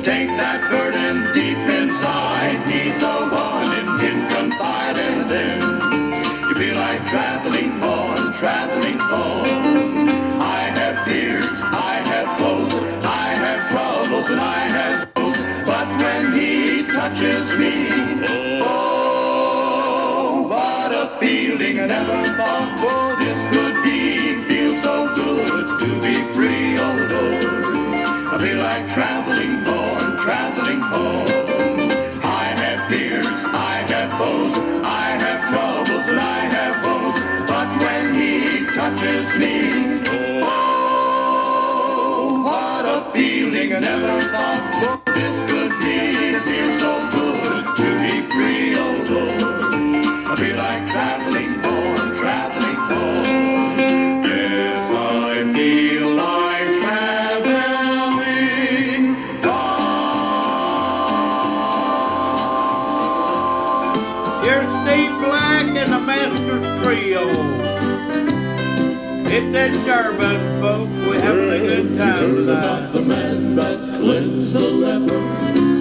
Take that burden deep inside. He's the one, in Him confide, and then you feel like traveling on, traveling on. I have fears, I have foes, I have troubles, and I have woes. But when He touches me, oh, what a feeling! I never thought, oh, this could be. Feels so good to be free, oh Lord. I feel like traveling on, traveling on. I have fears, I have foes, I have troubles, and I have woes. But when He touches me, oh, what a feeling! I never thought, oh, this could be. It feels so good to be free, oh Lord. I feel like traveling on, traveling on. Yes, I feel like traveling on. Here's Steve Black and the Masters Trio. Hit that share button, folks. We're having a good time tonight. About the man that cleansed the leper,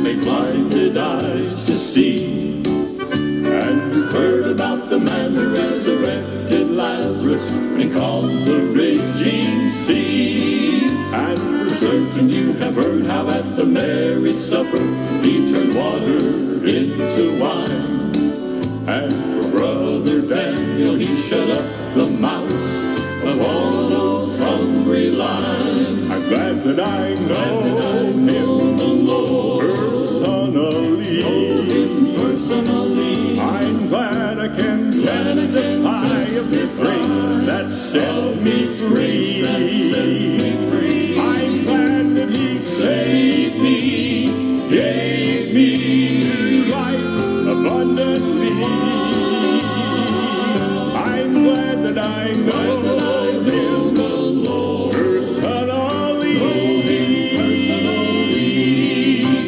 made blinded eyes to see. And you've heard about the man who resurrected Lazarus and calmed the raging sea. And for certain you have heard how at the marriage supper He turned water into wine. And for Brother Daniel He shut up the mouths of all those hungry lions. I'm glad that I know Him, the Lord, personally. Know Him personally. I'm glad I can testify of His grace that set me free. I'm glad that He saved me, gave me life abundantly. I'm glad that I know Him, the Lord, personally. Know Him personally.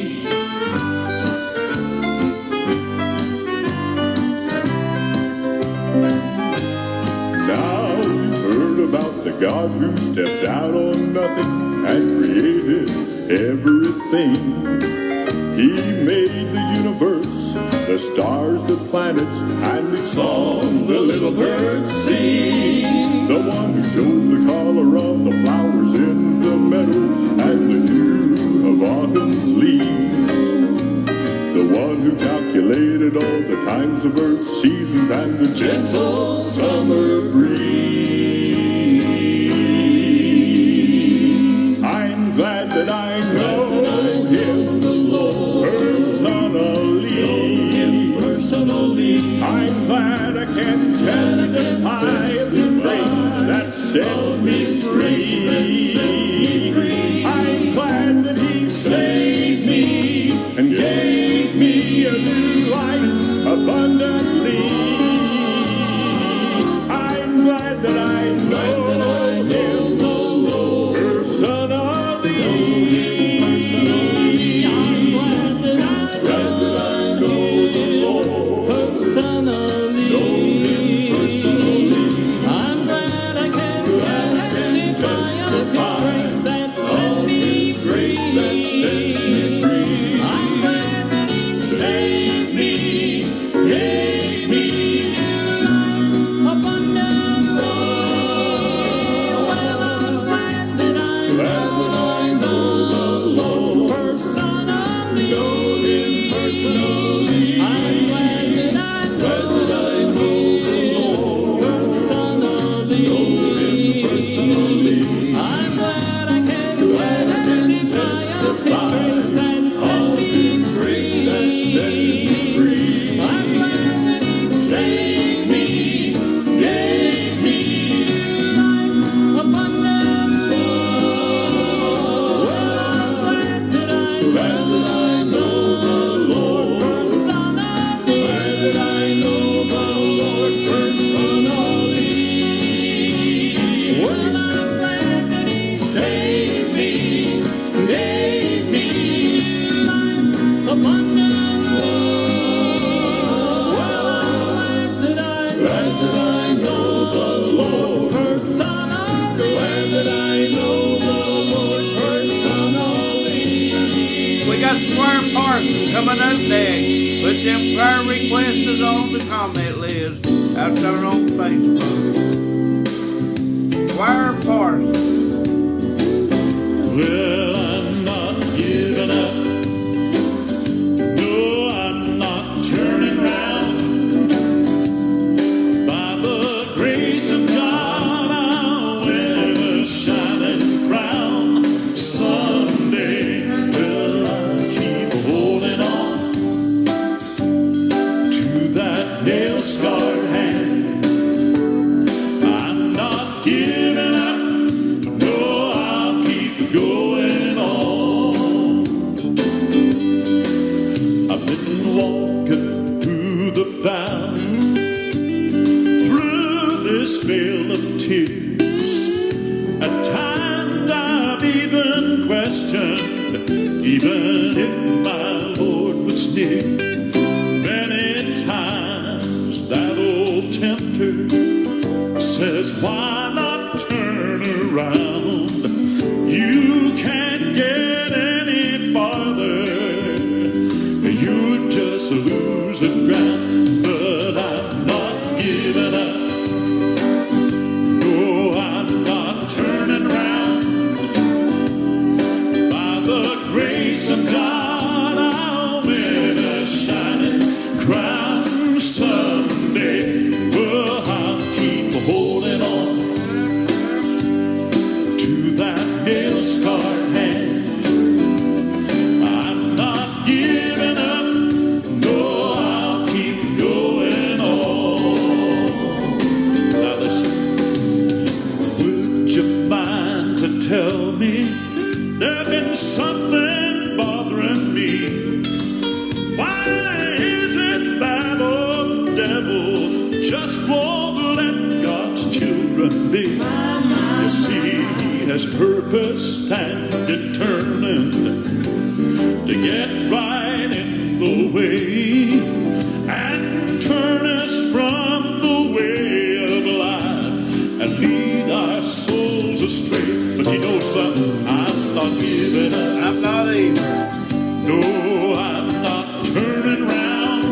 Now you've heard about the God who stepped out on nothing and created everything. He made the universe, the stars, the planets, and each song the little birds sing. The one who chose the color of the flowers in the meadow and the hue of autumn's leaves. The one who calculated all the times of earth's seasons and the gentle summer breeze. I'm glad that I know Him, the Lord, personally. Know Him personally. I'm glad I can testify of His grace that set me free. I'm glad that He saved me and gave me a new life abundantly. I'm glad that I know Him, the Lord, personally. Know Him personally. I'm glad that I know the Lord personally. Know Him personally. I'm glad I can testify of His grace that set me free. I'm glad that He saved me, gave me abundant love. Well, I'm glad that I know the Lord personally. Know Him personally. I'm glad that I know the Lord personally. Know Him personally. I'm glad I can testify of His grace that abundant love. Well, I'm glad that I know the Lord personally. Glad that I know the Lord personally. We got Squire Parsons coming up next. Put them prayer requests on the comment list out there on Facebook. Squire Parsons. Well, I'm not giving up. No, I'm not turning round. By the grace of God, I'll wear a shining crown. Someday, will I keep holding on to that nail-scarred hand. I'm not giving up. No, I'll keep going on. I've been walking through the valley, through this vale of tears. At times I've even questioned, even if my Lord was near. Many times that old tempter says, why not turn around? You can't get any farther. You're just losing ground. But I'm not giving up. No, I'm not turning round. By the grace of God, I'll win a shining crown someday. Well, I'll keep holding on to that nail-scarred hand. I'm not giving up. No, I'll keep going on. Now listen, would you mind to tell me there's been something bothering me? Why is it that old devil just won't let God's children be? You see, he has purposed and determined to get right in the way and turn us from the way of life and lead our souls astray. But you know something, I'm not giving up. I'm not either. No, I'm not turning round.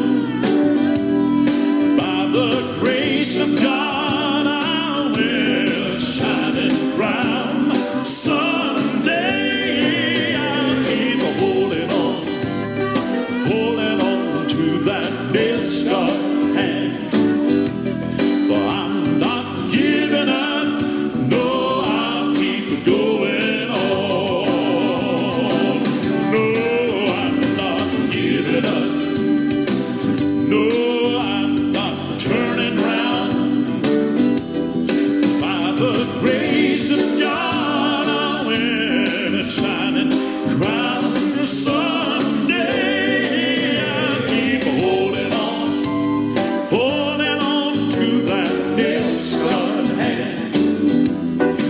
By the grace of God, I'll wear a shining crown. Someday I'll keep holding on to that nail-scarred hand. For I'm not giving up. No, I'll keep going on. No, I'm not giving up. No, I'm not turning round. By the grace of God, I'll wear a shining crown. Someday I'll keep holding on to that nail-scarred hand.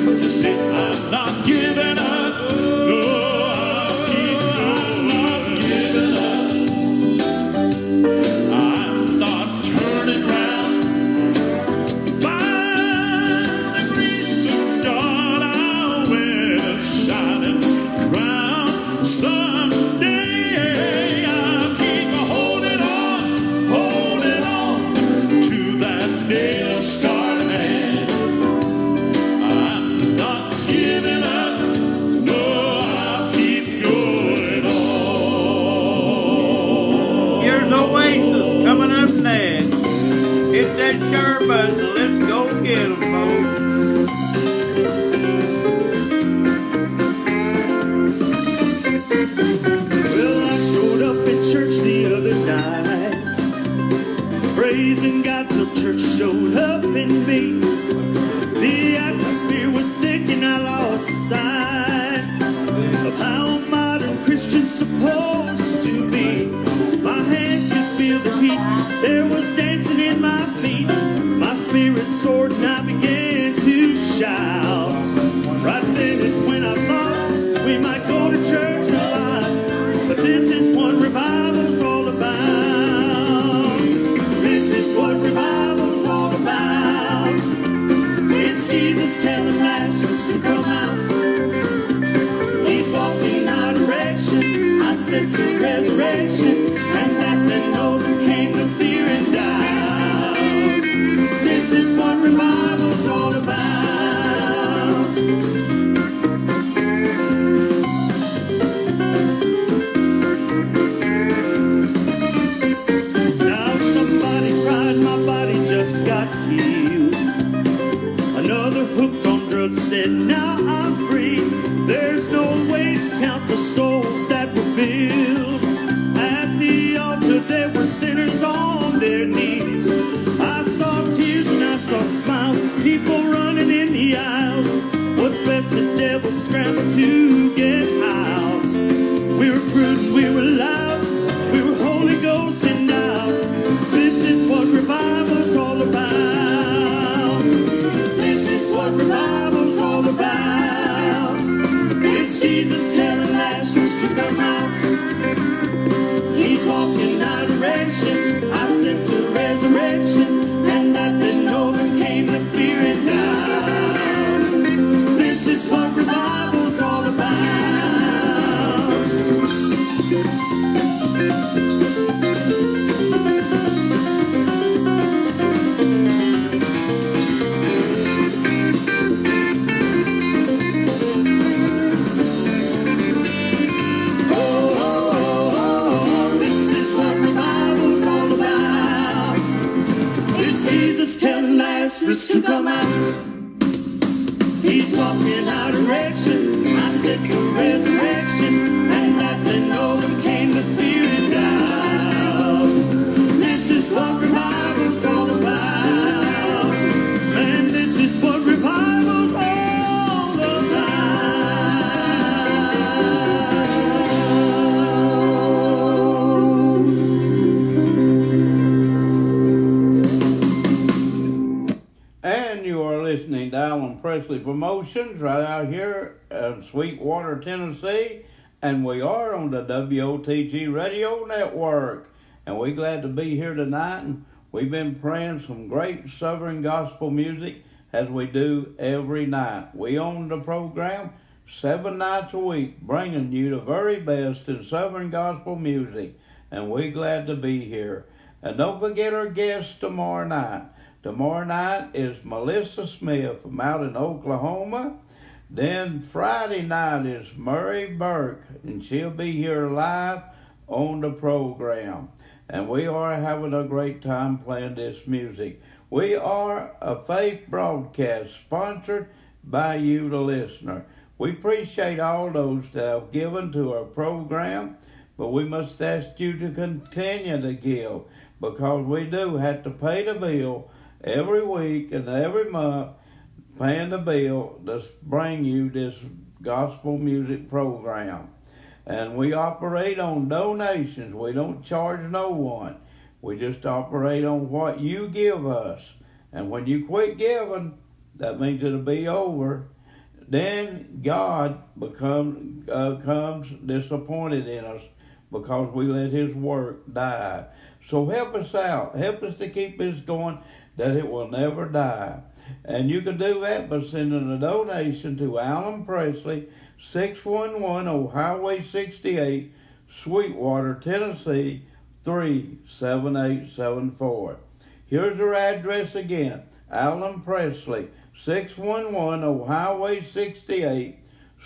You see, I'm not giving up. No, I'm not giving up. I'm not turning round. By the grace of God, I'll wear a shining crown. Someday I'll keep holding on to that nail-scarred hand. I'm not giving up. No, I'll keep going on. Here's Oasis coming up next. Hit that share button. Let's go get 'em, folks. Well, I showed up at church the other night, praising God till church showed up in me. The atmosphere was thick and I lost sight of how a modern Christian's supposed to be. My hands could feel the heat, there was dancing in my feet. My spirit soared and I began to shout. Jesus telling Lazarus to come out. He's walking our direction. I sense a resurrection, and nothing overcame the fear and doubt. This is what revival's all about. Jesus telling Lazarus to come out. He's walking our direction. I sense a resurrection, and nothing overcame the fear and doubt. This is what revival's all about. Man, this is what revival's all And you are listening to Alan Presley Promotions right out here in Sweetwater, Tennessee. And we are on the WOTG Radio Network. And we're glad to be here tonight. And we've been playing some great Southern gospel music as we do every night. We own the program 7 nights a week, bringing you the very best in Southern gospel music. And we're glad to be here. And don't forget our guests tomorrow night. Tomorrow night is Melissa Smith from out in Oklahoma. Then Friday night is Murray Burke, and she'll be here live on the program. And we are having a great time playing this music. We are a faith broadcast sponsored by you, the listener. We appreciate all those that have given to our program, but we must ask you to continue to give, because we do have to pay the bill every week and every month, paying the bill to bring you this gospel music program. And we operate on donations. We don't charge no one. We just operate on what you give us. And when you quit giving, that means it'll be over. Then God comes disappointed in us because we let his work die. So help us out. Help us to keep this going, that it will never die. And you can do that by sending a donation to Alan Presley, 611 Old Highway 68, Sweetwater, Tennessee, 37874. Here's our address again. Alan Presley, 611 Old Highway 68,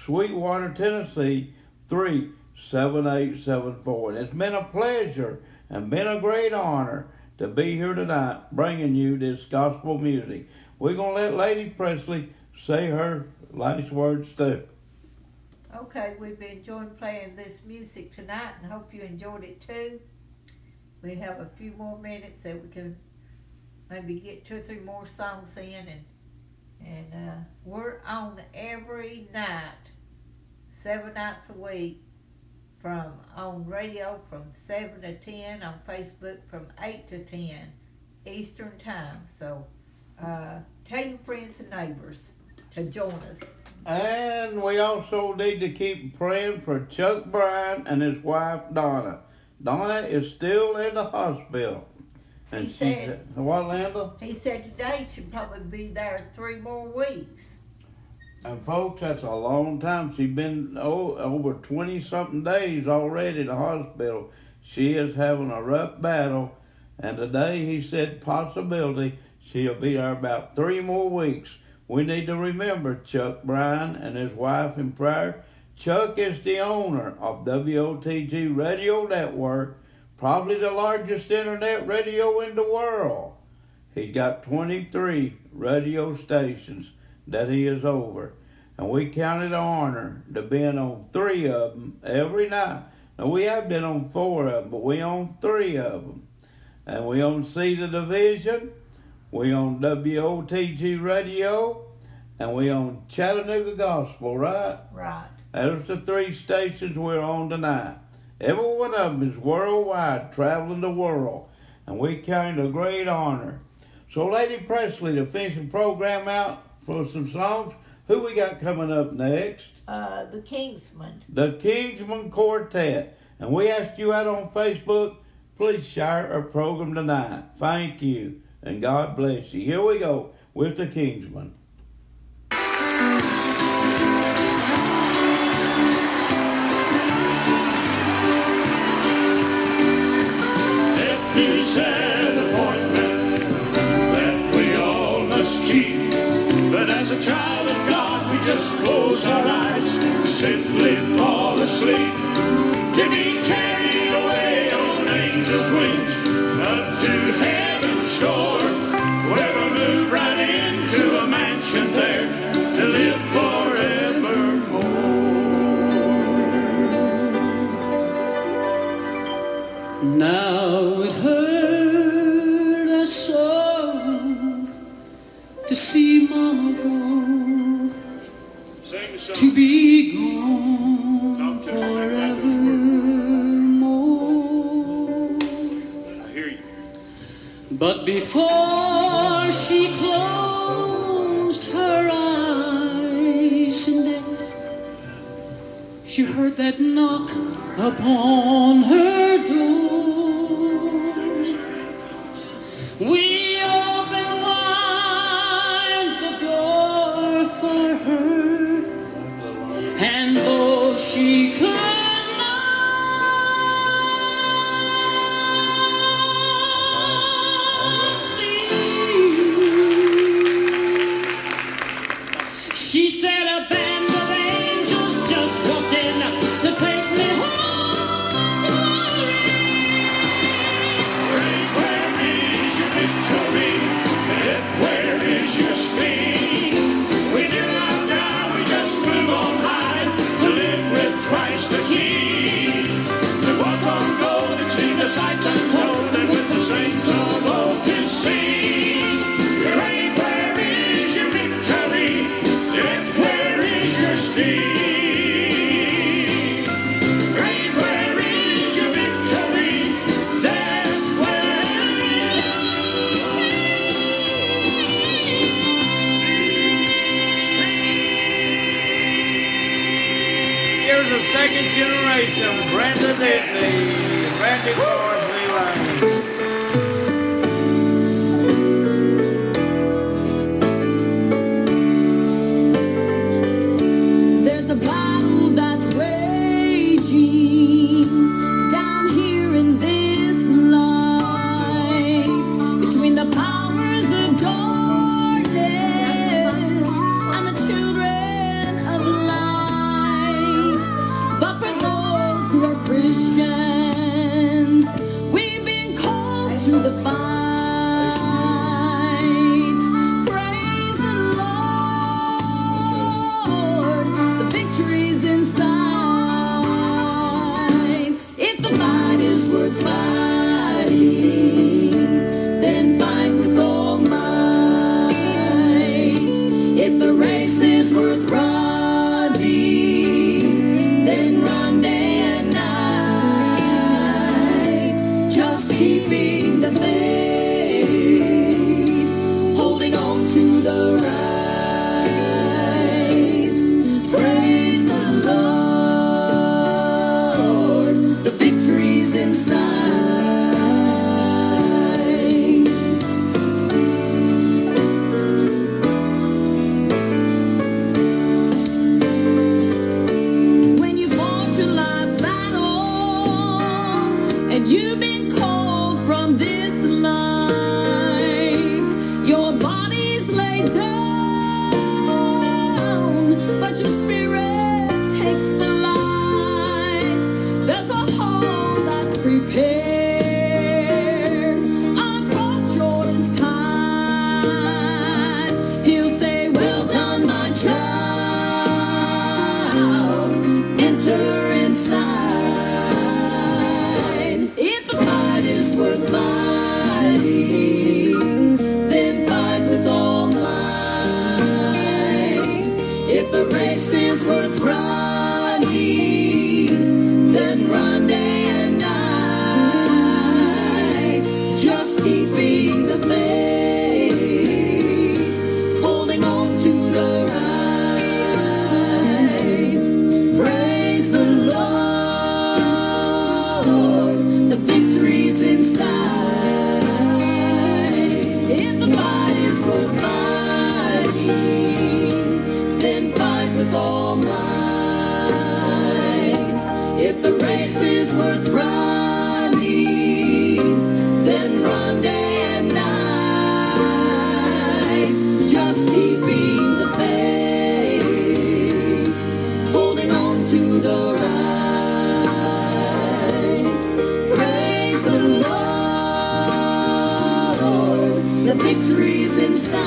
Sweetwater, Tennessee, 37874. And it's been a pleasure and been a great honor to be here tonight bringing you this gospel music. We're going to let Lady Presley say her last words too. Okay, we've been enjoying playing this music tonight and hope you enjoyed it too. We have a few more minutes that we can maybe get 2 or 3 more songs in, and we're on every night, 7 nights a week, on radio from 7 to 10, on Facebook from 8 to 10 Eastern Time. So tell your friends and neighbors to join us. And we also need to keep praying for Chuck Bryan and his wife Donna. Donna is still in the hospital. And he said, what, Linda? He said today she'll probably be there 3 more weeks. And folks, that's a long time. She's been over 20-something days already in the hospital. She is having a rough battle. And today he said possibility she'll be there about 3 more weeks. We need to remember Chuck Bryan and his wife in prayer. Chuck is the owner of WOTG Radio Network, probably the largest internet radio in the world. He's got 23 radio stations that he is over. And we count it an honor to be on 3 of them every night. Now, we have been on 4 of them, but we own 3 of them. And we own Seed of Division, we own WOTG Radio, and we own Chattanooga Gospel, right? Right. Those are the 3 stations we're on tonight. Every one of them is worldwide, traveling the world. And we count it a great honor. So, Lady Presley, to finish the program out for some songs, who we got coming up next? the Kingsmen. The Kingsman Quartet. And we asked you out on Facebook. Please share our program tonight. Thank you. And God bless you. Here we go with the Kingsmen. He said appointment that we all must keep. But as a child of God, we just close our eyes, simply fall asleep, to be carried away on angels' wings up to heaven's shore, where we'll move right into a mansion there to live forevermore. Now it hurt us so to see Mama go, to be gone forevermore. I hear you. But before she closed her eyes in death, she heard that knock upon her door. We opened wide the door for her, and though she could not see, she said a band of angels just walked in to take me home. Victory, and where is your sting? We do not die, we just move on high to live with Christ the King. We walk on gold and see the sights untold, and with the saints of old to sing. Great, where is your victory? Yet where is your sting? Great, where is your victory? Here's the second generation, Brenda Disney, Randy Parsley Lane. There's a battle that's raging down here in this life between the powers of darkness and the children of light. But for those who are Christians, we've been called to the fight. Praise the Lord, the victory's in sight. If the fight is worth fighting, then fight with all might. If the race is worth running, then run day and night. Just keeping the faith, holding on to the right. Praise the Lord, the victory's in sight. When you fought your last battle and you've been called from this life, your body's laid down, but your spirit takes flight. There's a home that's prepared across Jordan's tide. He'll say, well done, my child, enter inside. If the fight is worth fighting, then fight with all might. If the race is worth running, then run day and night. victory's inside.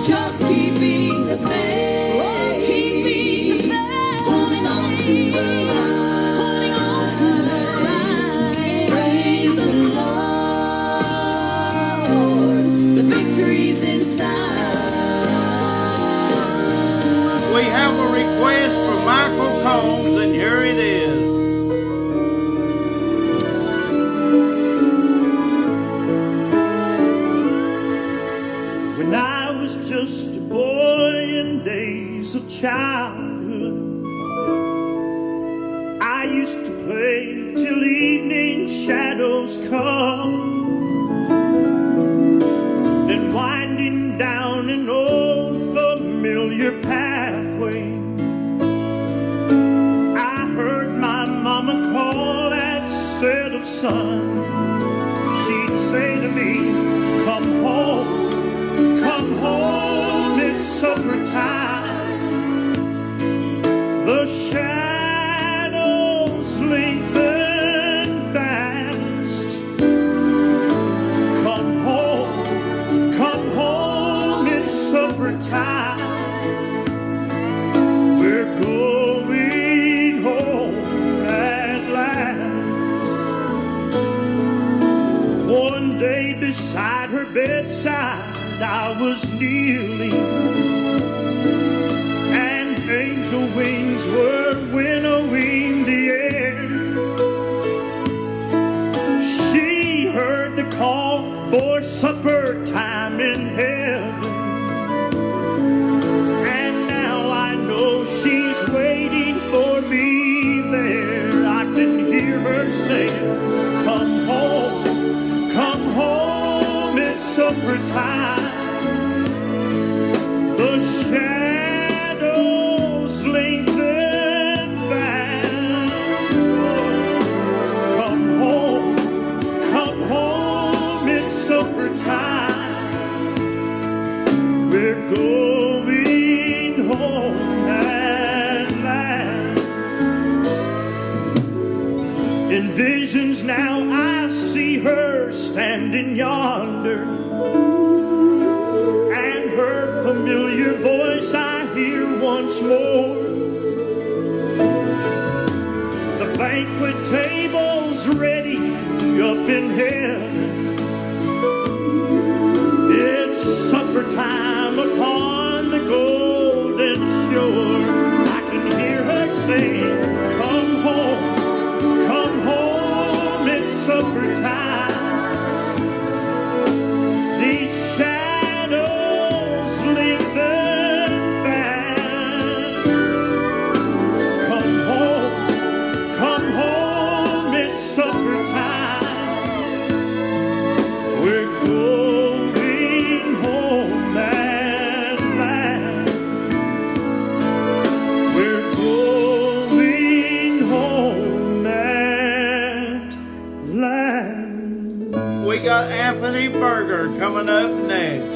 Just keeping the faith, keeping the faith, holding on to the line, holding on to the line. Praise the Lord, the victory's inside. We have a request for Michael Combs, and here it is. When I was just a boy in days of childhood, I used to play till evening shadows come. Then winding down an old familiar pathway, I heard my mama call and said of son, she'd say to me, come home, it's supper time. The shadows lengthen fast. Come home, it's supper time. We're going home at last. One day beside her bedside I was kneeling, and angel wings were winnowing the air. She heard the call for supper time in heaven, and now I know she's waiting for me there. I can hear her saying, come home, it's supper time. The shadows lengthen fast. Come home, it's supper time. We're going home at last. In visions now I see her standing yonder, her familiar voice I hear once more. The banquet table's ready up in heaven. It's supper time upon the golden shore. I can hear her sing, come home, it's supper time. These shadows lengthen fast. Come home, it's supper time. We're going home at last. We're going home at last. We got Anthony Berger coming up next.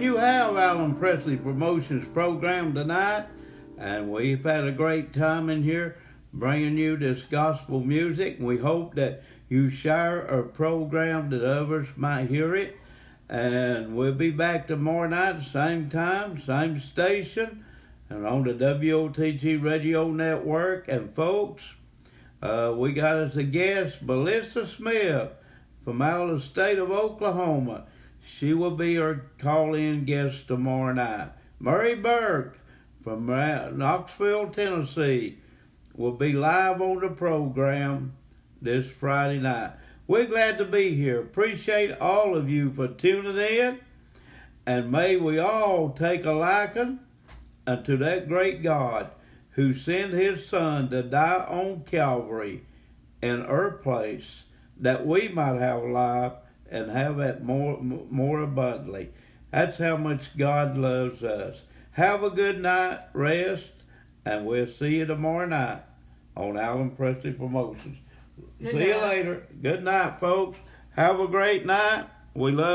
you have Alan Presley Promotions program tonight, and we've had a great time in here bringing you this gospel music. We hope that you share our program that others might hear it. And we'll be back tomorrow night, same time, same station, and on the WOTG Radio Network. And folks, we got as a guest Melissa Smith from out of the state of Oklahoma. She will be our call-in guest tomorrow night. Murray Burke from Knoxville, Tennessee will be live on the program this Friday night. We're glad to be here. Appreciate all of you for tuning in. And may we all take a liking unto that great God who sent his Son to die on Calvary in our place, that we might have life and have it more abundantly. That's how much God loves us. Have a good night, rest, and we'll see you tomorrow night on Alan Presley Promotions. See you later. Good night, folks. Have a great night. We love